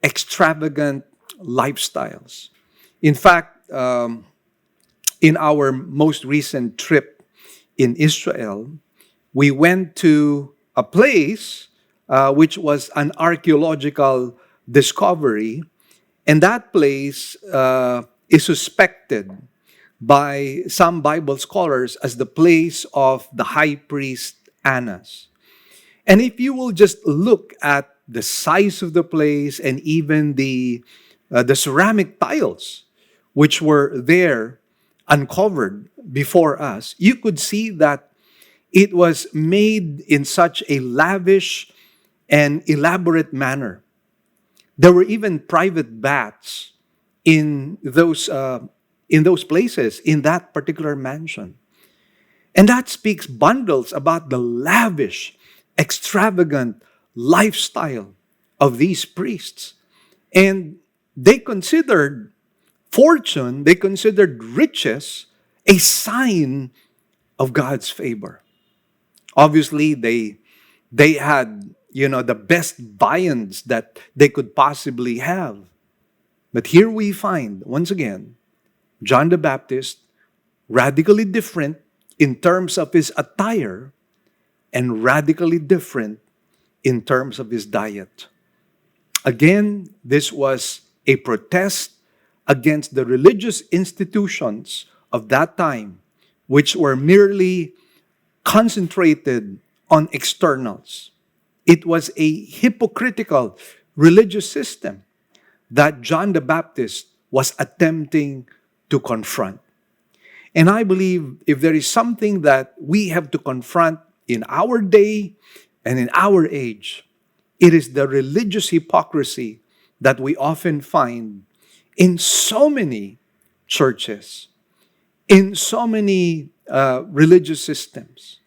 extravagant lifestyles. In fact, in our most recent trip in Israel, we went to a place which was an archaeological discovery, and that place is suspected by some Bible scholars as the place of the high priest Annas. And if you will just look at the size of the place and even the ceramic tiles which were there uncovered before us, you could see that it was made in such a lavish and elaborate manner. There were even private baths in those places, in that particular mansion. And that speaks bundles about the lavish, extravagant lifestyle of these priests. And they considered fortune, they considered riches a sign of God's favor. Obviously, they had, the best viands that they could possibly have. But here we find, once again, John the Baptist, radically different in terms of his attire and radically different in terms of his diet. Again, this was a protest against the religious institutions of that time, which were merely concentrated on externals. It was a hypocritical religious system that John the Baptist was attempting to confront. And I believe if there is something that we have to confront in our day and in our age, it is the religious hypocrisy that we often find in so many churches, in so many religious systems.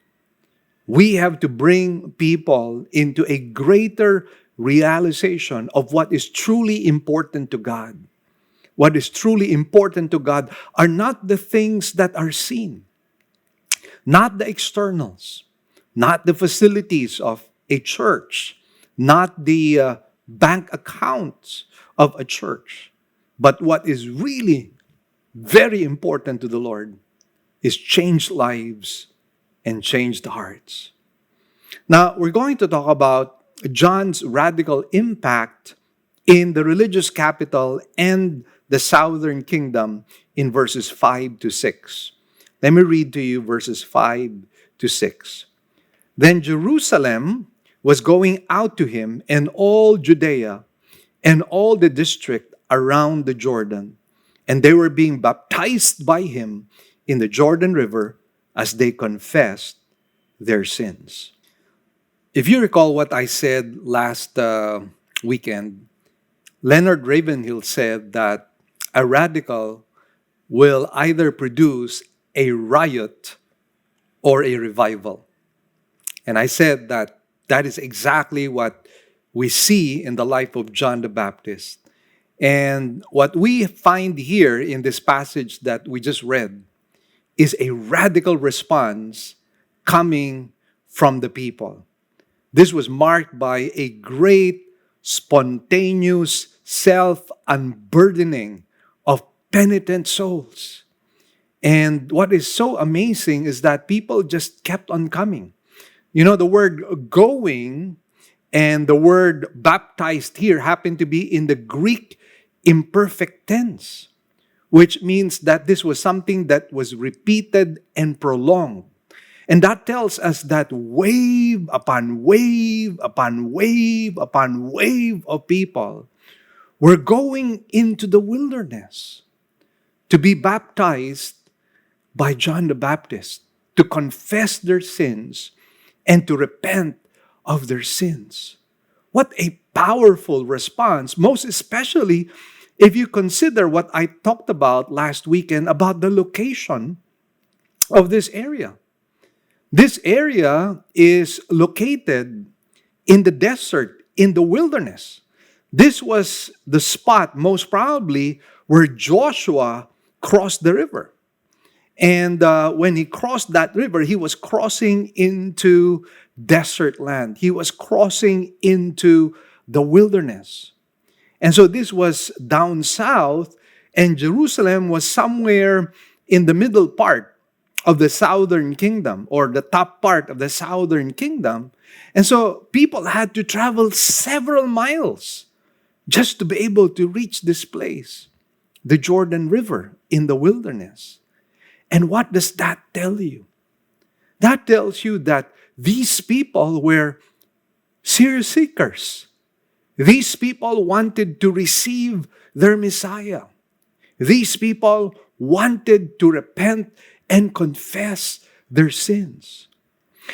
We have to bring people into a greater realization of what is truly important to God. What is truly important to God are not the things that are seen, not the externals, not the facilities of a church, not the bank accounts of a church. But what is really very important to the Lord is changed lives and changed hearts. Now, we're going to talk about John's radical impact in the religious capital and the southern kingdom in verses 5 to 6. Let me read to you verses 5 to 6. Then Jerusalem was going out to him, and all Judea and all the district around the Jordan, and they were being baptized by him in the Jordan River as they confessed their sins. If you recall what I said last weekend, Leonard Ravenhill said that a radical will either produce a riot or a revival. And I said that is exactly what we see in the life of John the Baptist. And what we find here in this passage that we just read is a radical response coming from the people. This was marked by a great, spontaneous self-unburdening of penitent souls. And what is so amazing is that people just kept on coming. You know, the word going and the word baptized here happen to be in the Greek imperfect tense, which means that this was something that was repeated and prolonged. And that tells us that wave upon wave upon wave upon wave of people were going into the wilderness to be baptized by John the Baptist, to confess their sins and to repent of their sins. What a powerful response, most especially if you consider what I talked about last weekend about the location of this area. This area is located in the desert, in the wilderness. This was the spot, most probably, where Joshua crossed the river. And when he crossed that river, he was crossing into desert land. He was crossing into the wilderness. And so this was down south, and Jerusalem was somewhere in the middle part of the southern kingdom, or the top part of the southern kingdom. And so people had to travel several miles just to be able to reach this place, the Jordan River in the wilderness. And what does that tell you? That tells you that these people were serious seekers. These people wanted to receive their Messiah. These people wanted to repent and confess their sins.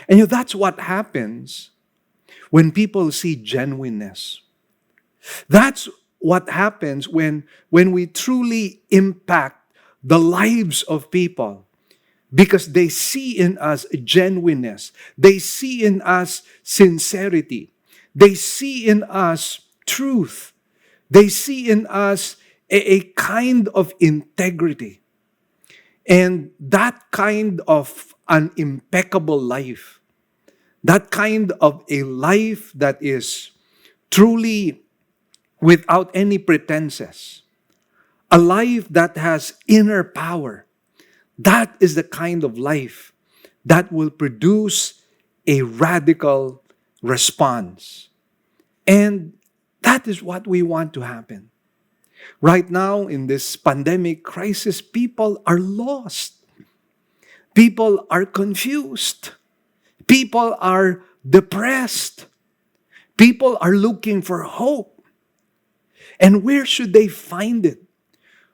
And that's what happens when people see genuineness. That's what happens when we truly impact the lives of people, because they see in us genuineness. They see in us sincerity. They see in us truth. They see in us a kind of integrity. And that kind of an impeccable life, that kind of a life that is truly without any pretenses, a life that has inner power, that is the kind of life that will produce a radical response. And that is what we want to happen. Right now, in this pandemic crisis, people are lost. People are confused. People are depressed. People are looking for hope. And where should they find it?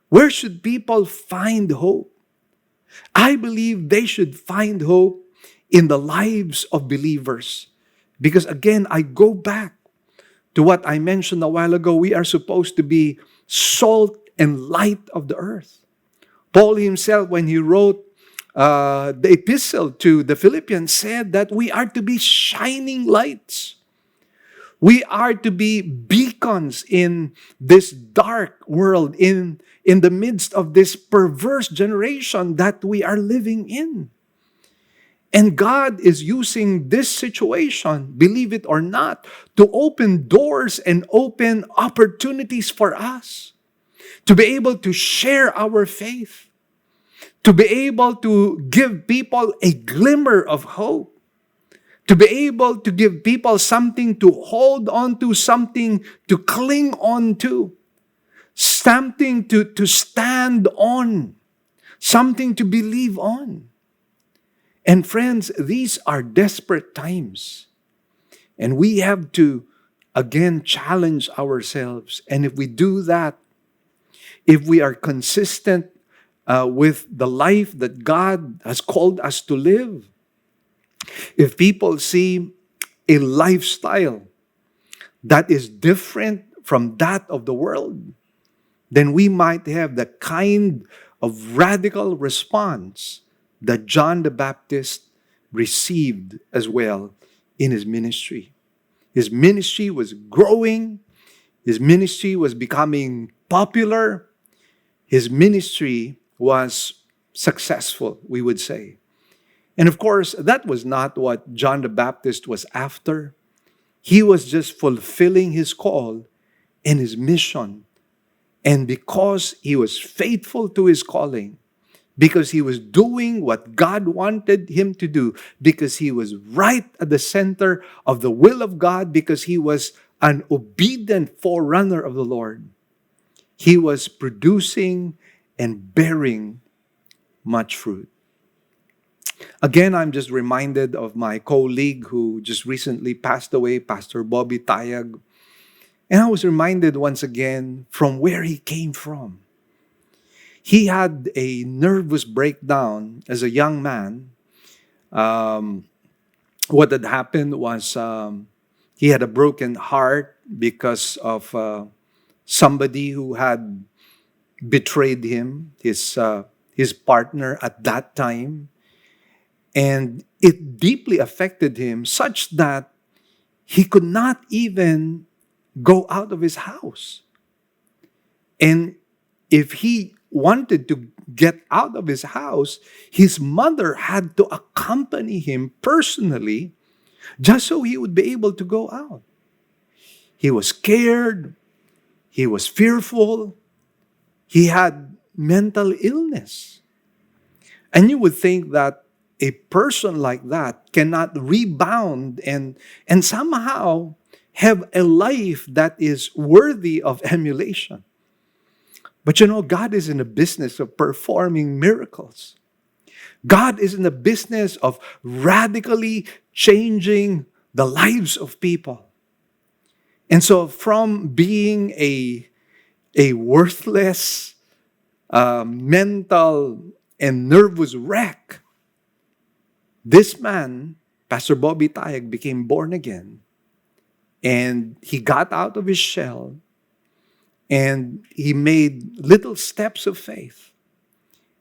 Where should people find hope? I believe they should find hope in the lives of believers. Because again, I go back to what I mentioned a while ago. We are supposed to be salt and light of the earth. Paul himself, when he wrote the epistle to the Philippians, said that we are to be shining lights. We are to be beacons in this dark world, in the midst of this perverse generation that we are living in. And God is using this situation, believe it or not, to open doors and open opportunities for us to be able to share our faith, to be able to give people a glimmer of hope, to be able to give people something to hold on to, something to cling on to, something to stand on, something to believe on. And friends, these are desperate times. And we have to, again, challenge ourselves. And if we do that, if we are consistent with the life that God has called us to live, if people see a lifestyle that is different from that of the world, then we might have the kind of radical response that John the Baptist received as well in his ministry. His ministry was growing. His ministry was becoming popular. His ministry was successful, we would say. And of course, that was not what John the Baptist was after. He was just fulfilling his call and his mission. And because he was faithful to his calling, because he was doing what God wanted him to do, because he was right at the center of the will of God, because he was an obedient forerunner of the Lord, he was producing and bearing much fruit. Again, I'm just reminded of my colleague who just recently passed away, Pastor Bobby Tayag. And I was reminded once again from where he came from. He had a nervous breakdown as a young man. What had happened was he had a broken heart because of somebody who had betrayed him, his partner at that time. And it deeply affected him such that he could not even go out of his house. And if he wanted to get out of his house, his mother had to accompany him personally just so he would be able to go out. He was scared. He was fearful. He had mental illness. And you would think that a person like that cannot rebound and somehow have a life that is worthy of emulation. But you know, God is in the business of performing miracles. God is in the business of radically changing the lives of people. And so from being a worthless, mental, and nervous wreck, this man, Pastor Bobby Tayag, became born again. And he got out of his shell. And he made little steps of faith.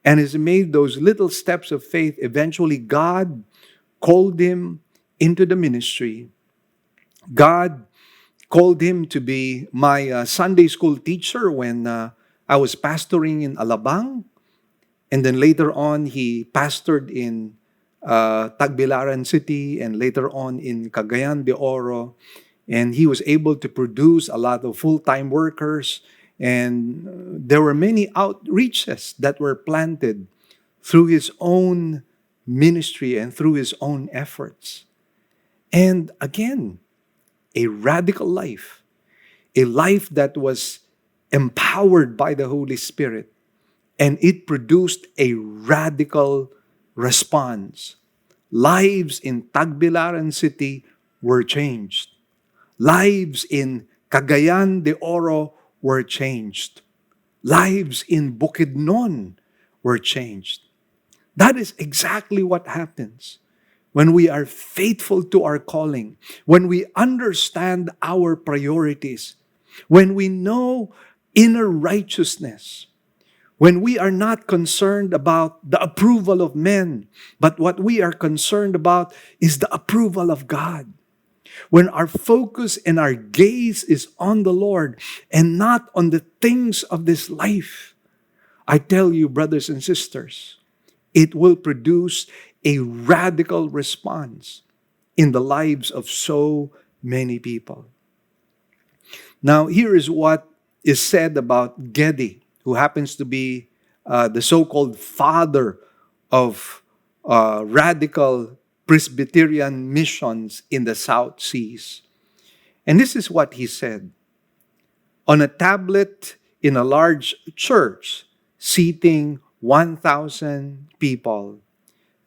And as he made those little steps of faith, eventually God called him into the ministry. God called him to be my Sunday school teacher when I was pastoring in Alabang. And then later on, he pastored in Tagbilaran City and later on in Cagayan de Oro. And he was able to produce a lot of full-time workers. And there were many outreaches that were planted through his own ministry and through his own efforts. And again, a radical life, a life that was empowered by the Holy Spirit. And it produced a radical response. Lives in Tagbilaran City were changed. Lives in Cagayan de Oro were changed. Lives in Bukidnon were changed. That is exactly what happens when we are faithful to our calling, when we understand our priorities, when we know inner righteousness, when we are not concerned about the approval of men, but what we are concerned about is the approval of God. When our focus and our gaze is on the Lord and not on the things of this life, I tell you, brothers and sisters, it will produce a radical response in the lives of so many people. Now, here is what is said about Gedi, who happens to be the so-called father of radical Presbyterian missions in the South Seas. And this is what he said. On a tablet in a large church seating 1,000 people,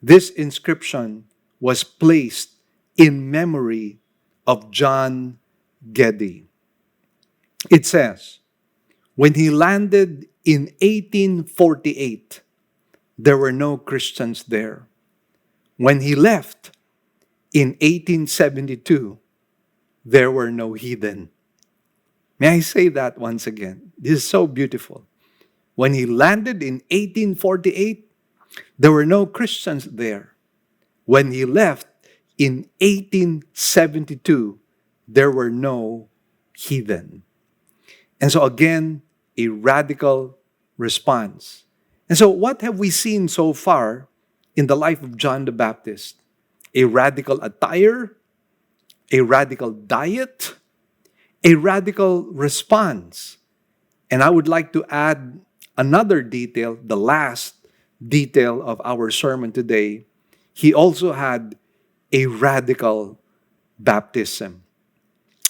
this inscription was placed in memory of John Gedi. It says, when he landed in 1848, there were no Christians there. When he left in 1872, there were no heathen. May I say that once again? This is so beautiful. When he landed in 1848, there were no Christians there. When he left in 1872, there were no heathen. And so again, a radical response. And so what have we seen so far in the life of John the Baptist? A radical attire, a radical diet, a radical response. And I would like to add another detail, the last detail of our sermon today. He also had a radical baptism.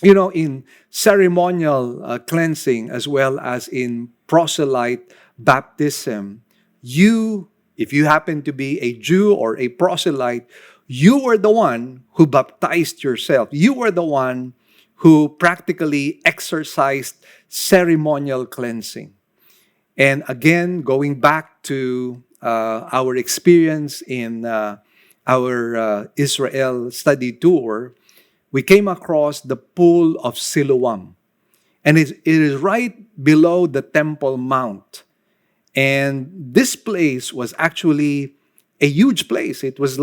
You know, in ceremonial cleansing as well as in proselyte baptism, if you happen to be a Jew or a proselyte, you were the one who baptized yourself. You were the one who practically exercised ceremonial cleansing. And again, going back to our experience in our Israel study tour, we came across the pool of Siloam. And it is right below the Temple Mount. And this place was actually a huge place. It was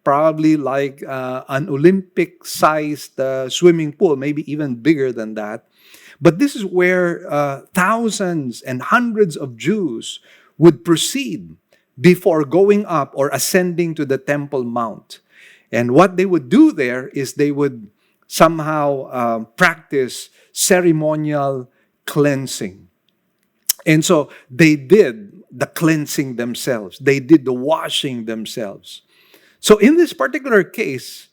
probably like an Olympic-sized swimming pool, maybe even bigger than that. But this is where thousands and hundreds of Jews would proceed before going up or ascending to the Temple Mount. And what they would do there is they would somehow practice ceremonial cleansing. And so they did the cleansing themselves. They did the washing themselves. So in this particular case,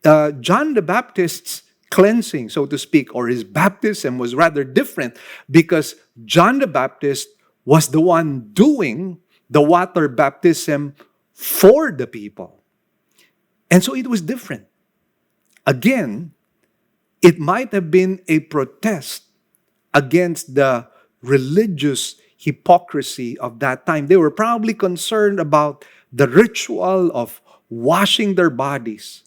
John the Baptist's cleansing, so to speak, or his baptism was rather different because John the Baptist was the one doing the water baptism for the people. And so it was different. Again, it might have been a protest against the religious hypocrisy of that time. They were probably concerned about the ritual of washing their bodies,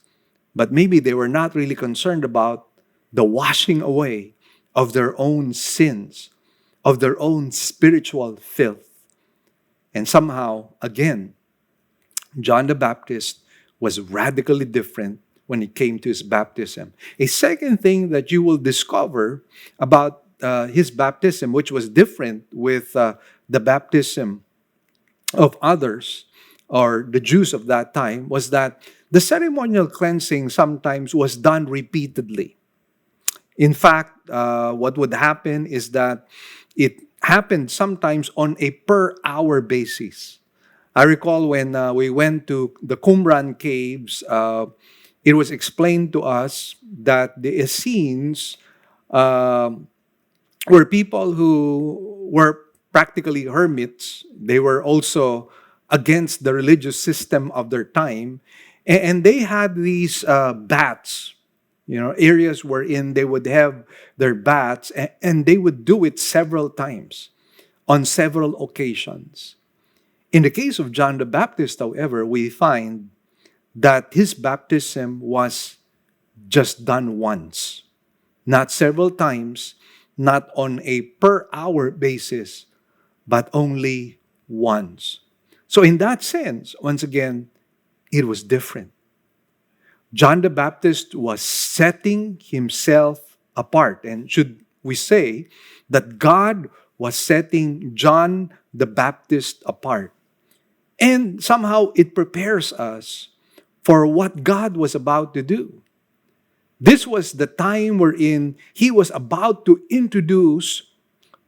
but maybe they were not really concerned about the washing away of their own sins, of their own spiritual filth. And somehow, again, John the Baptist was radically different when it came to his baptism. A second thing that you will discover about his baptism, which was different with the baptism of others or the Jews of that time, was that the ceremonial cleansing sometimes was done repeatedly. In fact, what would happen is that it happened sometimes on a per-hour basis. I recall when we went to the Qumran caves, it was explained to us that the Essenes were people who were practically hermits. They were also against the religious system of their time. And they had these baths, areas wherein they would have their baths, and they would do it several times on several occasions. In the case of John the Baptist, however, we find that his baptism was just done once, not several times, not on a per-hour basis, but only once. So in that sense, once again, it was different. John the Baptist was setting himself apart. And should we say that God was setting John the Baptist apart? And somehow it prepares us for what God was about to do. This was the time wherein he was about to introduce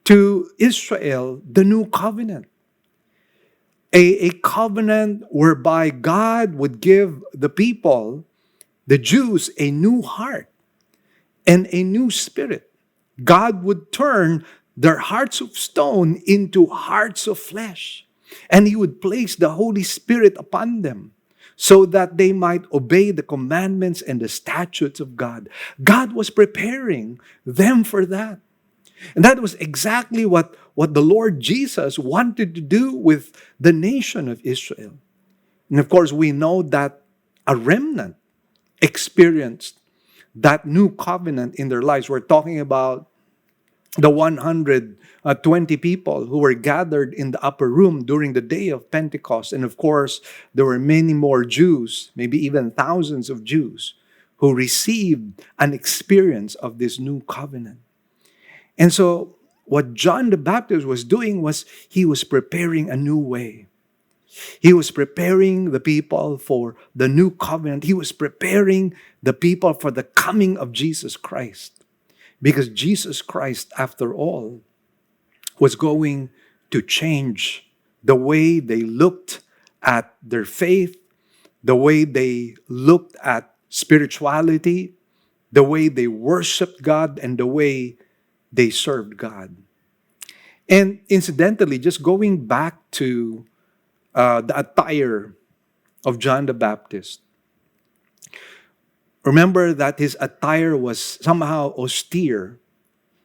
to Israel the new covenant. A covenant whereby God would give the people, the Jews, a new heart and a new spirit. God would turn their hearts of stone into hearts of flesh. And he would place the Holy Spirit upon them so that they might obey the commandments and the statutes of God. God was preparing them for that. And that was exactly what the Lord Jesus wanted to do with the nation of Israel. And of course, we know that a remnant experienced that new covenant in their lives. We're talking about the 120 people who were gathered in the upper room during the day of Pentecost. And of course, there were many more Jews, maybe even thousands of Jews, who received an experience of this new covenant. And so what John the Baptist was doing was he was preparing a new way. He was preparing the people for the new covenant. He was preparing the people for the coming of Jesus Christ. Because Jesus Christ, after all, was going to change the way they looked at their faith, the way they looked at spirituality, the way they worshiped God, and the way they served God. And incidentally, just going back to the attire of John the Baptist, remember that his attire was somehow austere.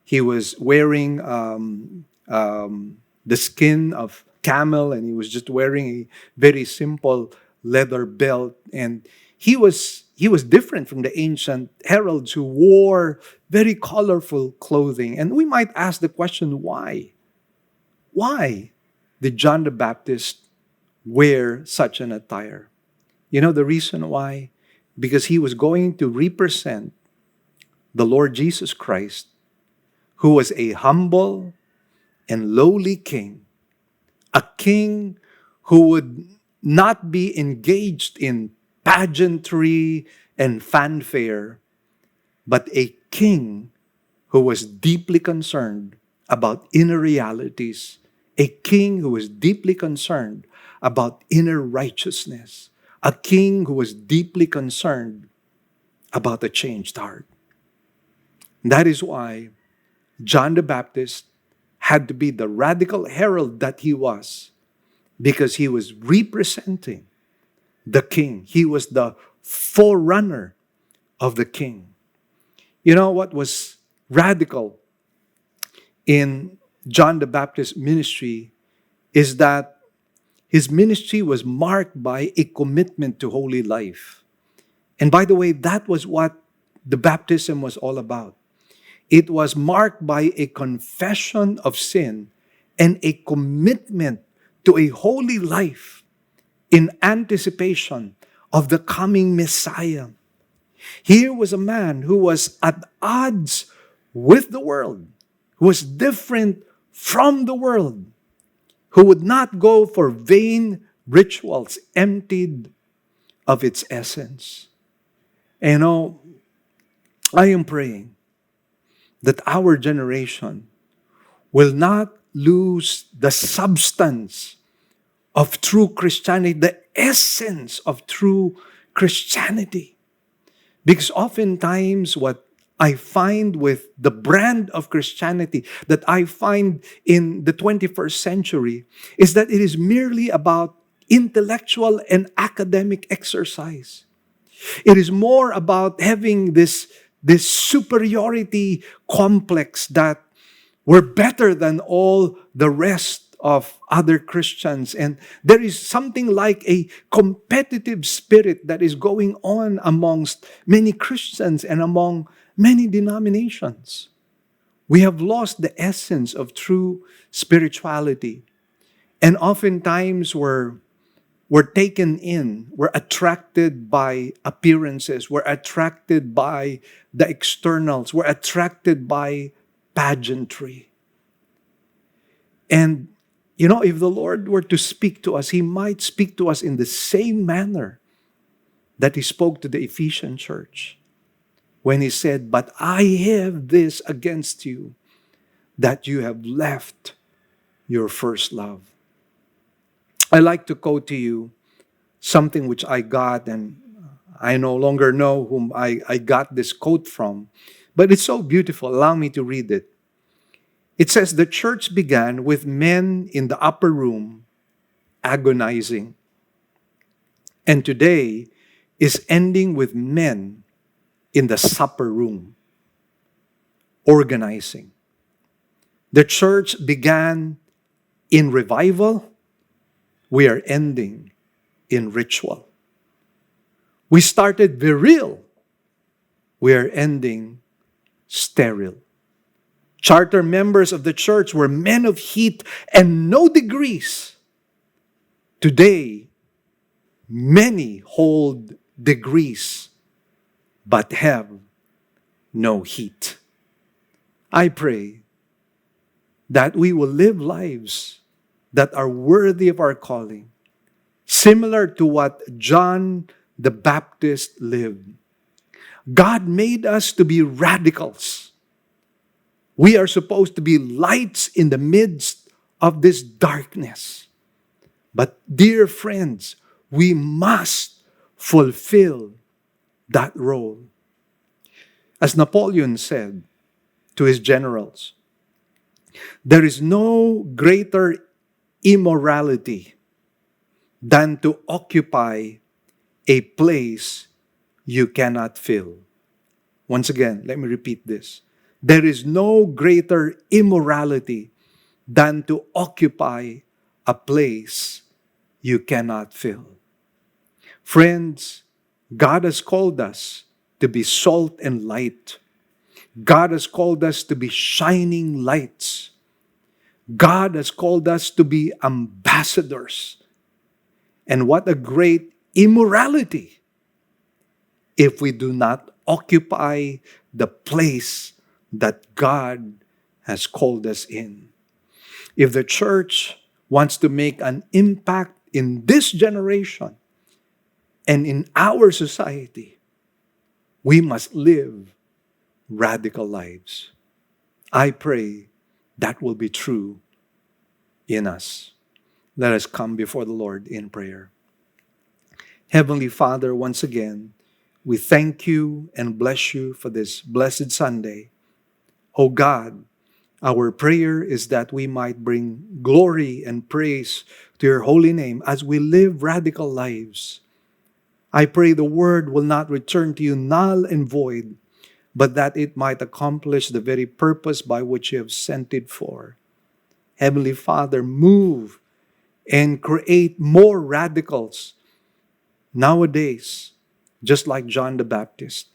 He was wearing the skin of camel, and he was just wearing a very simple leather belt. And he was different from the ancient heralds who wore very colorful clothing. And we might ask the question, why? Why did John the Baptist wear such an attire? You know the reason why? Because he was going to represent the Lord Jesus Christ, who was a humble and lowly king, a king who would not be engaged in pageantry and fanfare, but a king who was deeply concerned about inner realities, a king who was deeply concerned about inner righteousness, a king who was deeply concerned about a changed heart. That is why John the Baptist had to be the radical herald that he was, because he was representing the king. He was the forerunner of the king. You know what was radical in John the Baptist's ministry is that his ministry was marked by a commitment to holy life. And by the way, that was what the baptism was all about. It was marked by a confession of sin and a commitment to a holy life in anticipation of the coming Messiah. Here was a man who was at odds with the world, who was different from the world, who would not go for vain rituals emptied of its essence. And you know, I am praying that our generation will not lose the substance of true Christianity, the essence of true Christianity. Because oftentimes what I find with the brand of Christianity that I find in the 21st century is that it is merely about intellectual and academic exercise. It is more about having this superiority complex that we're better than all the rest of other Christians. And there is something like a competitive spirit that is going on amongst many Christians and among many denominations. We have lost the essence of true spirituality. And oftentimes we're taken in, we're attracted by appearances, we're attracted by the externals, we're attracted by pageantry. And you know, if the Lord were to speak to us, He might speak to us in the same manner that He spoke to the Ephesian church when He said, "But I have this against you, that you have left your first love." I like to quote to you something which I got, and I no longer know whom I got this quote from, but it's so beautiful. Allow me to read it. It says, "The church began with men in the upper room agonizing, and today is ending with men in the supper room organizing. The church began in revival. We are ending in ritual. We started virile. We are ending sterile. Charter members of the church were men of heat and no degrees. Today, many hold degrees but have no heat." I pray that we will live lives that are worthy of our calling, similar to what John the Baptist lived. God made us to be radicals. We are supposed to be lights in the midst of this darkness. But dear friends, we must fulfill that role. As Napoleon said to his generals, there is no greater immorality than to occupy a place you cannot fill. Once again, let me repeat this. There is no greater immorality than to occupy a place you cannot fill. Friends, God has called us to be salt and light. God has called us to be shining lights. God has called us to be ambassadors. And what a great immorality if we do not occupy the place that God has called us in. If the church wants to make an impact in this generation and in our society, we must live radical lives. I pray that will be true in us. Let us come before the Lord in prayer. Heavenly Father, once again, we thank you and bless you for this blessed Sunday. O God, our prayer is that we might bring glory and praise to your holy name as we live radical lives. I pray the word will not return to you null and void, but that it might accomplish the very purpose by which you have sent it for. Heavenly Father, move and create more radicals nowadays, just like John the Baptist,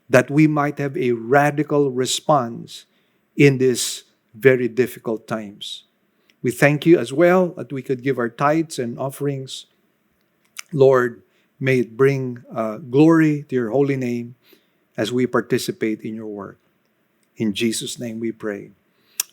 that we might have a radical response in these very difficult times. We thank you as well that we could give our tithes and offerings. Lord, may it bring glory to your holy name as we participate in your work. In Jesus' name we pray.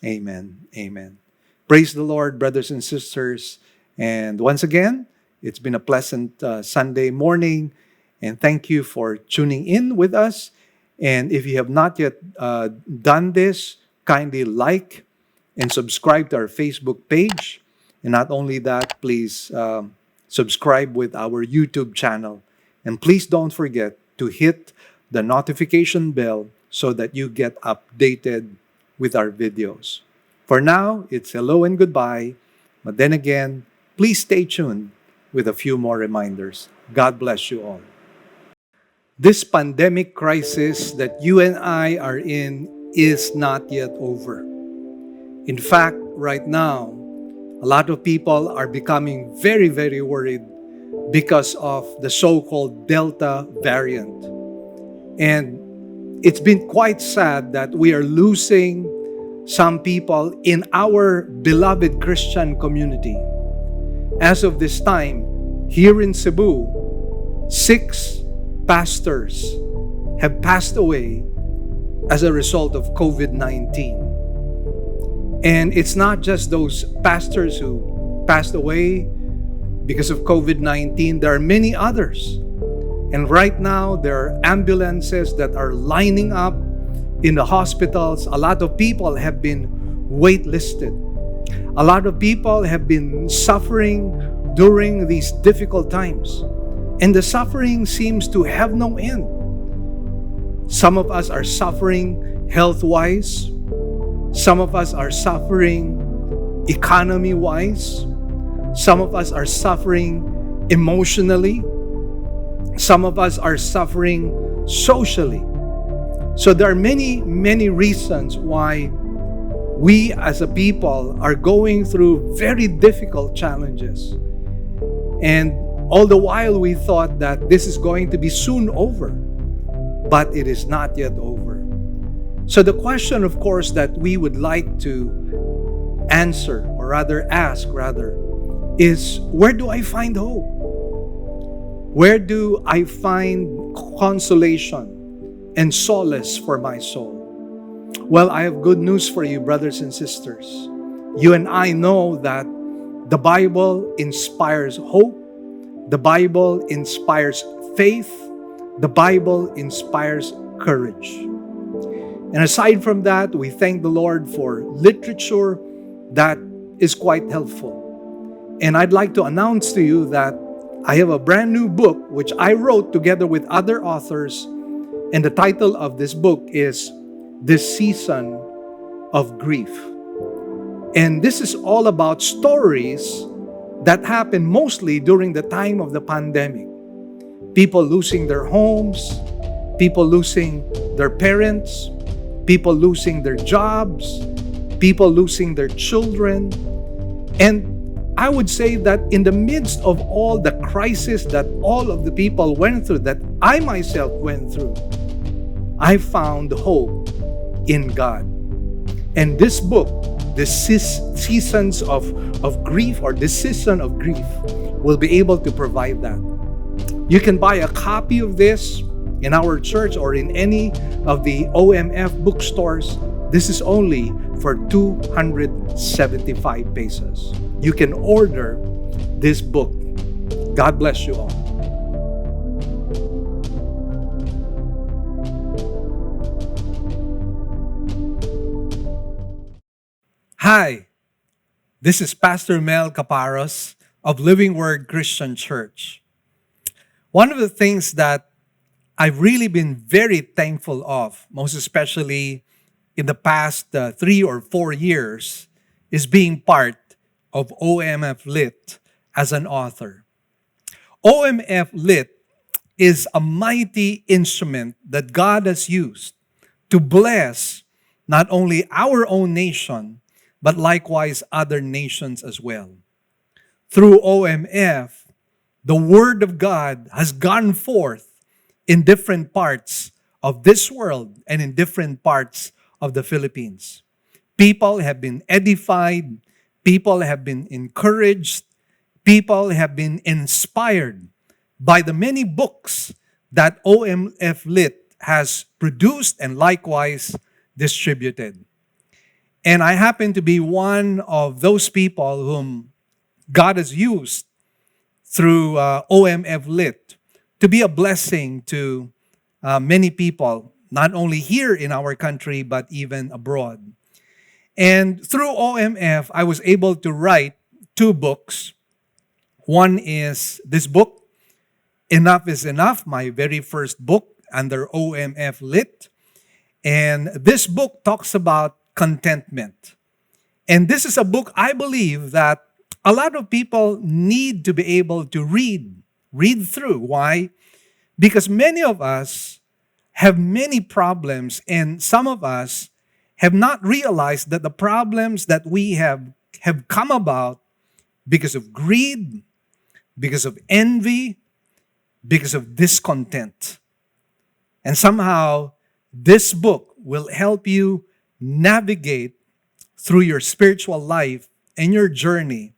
Amen. Amen. Praise the Lord, brothers and sisters. And once again, it's been a pleasant Sunday morning. And thank you for tuning in with us. And if you have not yet done this, kindly like and subscribe to our Facebook page. And not only that, please subscribe with our YouTube channel. And please don't forget to hit the notification bell so that you get updated with our videos. For now, it's hello and goodbye. But then again, please stay tuned with a few more reminders. God bless you all. This pandemic crisis that you and I are in is not yet over. In fact, right now, a lot of people are becoming very, very worried because of the so-called Delta variant. And it's been quite sad that we are losing some people in our beloved Christian community. As of this time, here in Cebu, 6 pastors have passed away as a result of COVID-19. And it's not just those pastors who passed away because of COVID-19. There are many others. And right now, there are ambulances that are lining up in the hospitals. A lot of people have been waitlisted. A lot of people have been suffering during these difficult times. And the suffering seems to have no end. Some of us are suffering health-wise. Some of us are suffering economy-wise. Some of us are suffering emotionally. Some of us are suffering socially. So there are many, many reasons why we as a people are going through very difficult challenges. And all the while we thought that this is going to be soon over, but it is not yet over. So the question, of course, that we would like to answer, or rather ask, is where do I find hope? Where do I find consolation and solace for my soul? Well, I have good news for you, brothers and sisters. You and I know that the Bible inspires hope, the Bible inspires faith, the Bible inspires courage. And aside from that, we thank the Lord for literature that is quite helpful. And I'd like to announce to you that I have a brand new book which I wrote together with other authors. And the title of this book is This Season of Grief. And this is all about stories that happened mostly during the time of the pandemic. People losing their homes, people losing their parents, people losing their jobs, people losing their children. And I would say that in the midst of all the crisis that all of the people went through, that I myself went through, I found hope in God. And this book, the seasons of grief, or this season of grief, will be able to provide that. You can buy a copy of this in our church or in any of the OMF bookstores. This is only for 275 pesos. You can order this book. God bless you all. Hi, this is Pastor Mel Caparros of Living Word Christian Church. One of the things that I've really been very thankful of, most especially in the past 3 or 4 years, is being part of OMF Lit as an author. OMF Lit is a mighty instrument that God has used to bless not only our own nation, but likewise other nations as well. Through OMF, the Word of God has gone forth in different parts of this world and in different parts of the Philippines. People have been edified, people have been encouraged, people have been inspired by the many books that OMF Lit has produced and likewise distributed. And I happen to be one of those people whom God has used through OMF Lit to be a blessing to many people, not only here in our country, but even abroad. And through OMF, I was able to write 2 books. One is this book, Enough is Enough, my very first book under OMF Lit. And this book talks about contentment. And this is a book I believe that a lot of people need to be able to read through. Why? Because many of us have many problems, and some of us have not realized that the problems that we have come about because of greed, because of envy, because of discontent. And somehow, this book will help you navigate through your spiritual life and your journey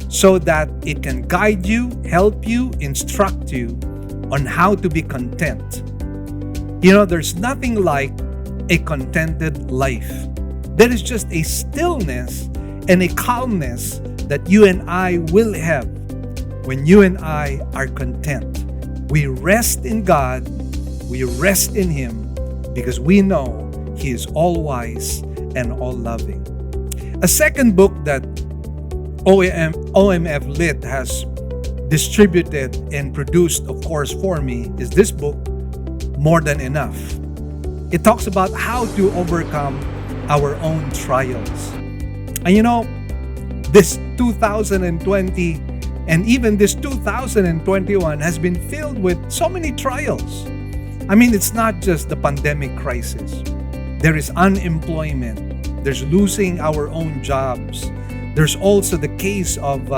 so that it can guide you, help you, instruct you on how to be content. You know, there's nothing like a contented life. There is just a stillness and a calmness that you and I will have when you and I are content. We rest in God, we rest in Him because we know He is all-wise and all-loving. A second book that OMF Lit has distributed and produced, of course, for me is this book, More Than Enough. It talks about how to overcome our own trials. And you know, this 2020 and even this 2021 has been filled with so many trials. I mean, it's not just the pandemic crisis. There is unemployment. There's losing our own jobs. There's also the case of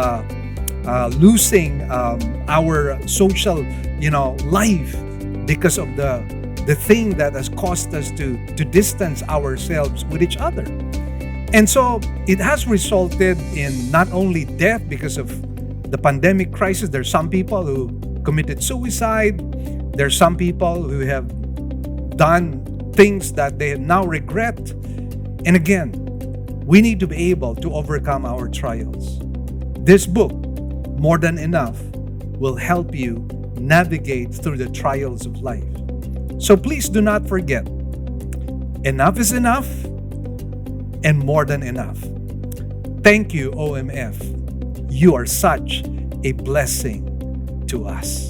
losing our social, life because of the thing that has caused us to distance ourselves with each other. And so it has resulted in not only death because of the pandemic crisis. There's some people who committed suicide. There's some people who have done things that they now regret. And again, We need to be able to overcome our trials. This book, More Than Enough, will help you navigate through the trials of life. So please do not forget, enough is enough and more than enough. Thank you, OMF. You are such a blessing to us.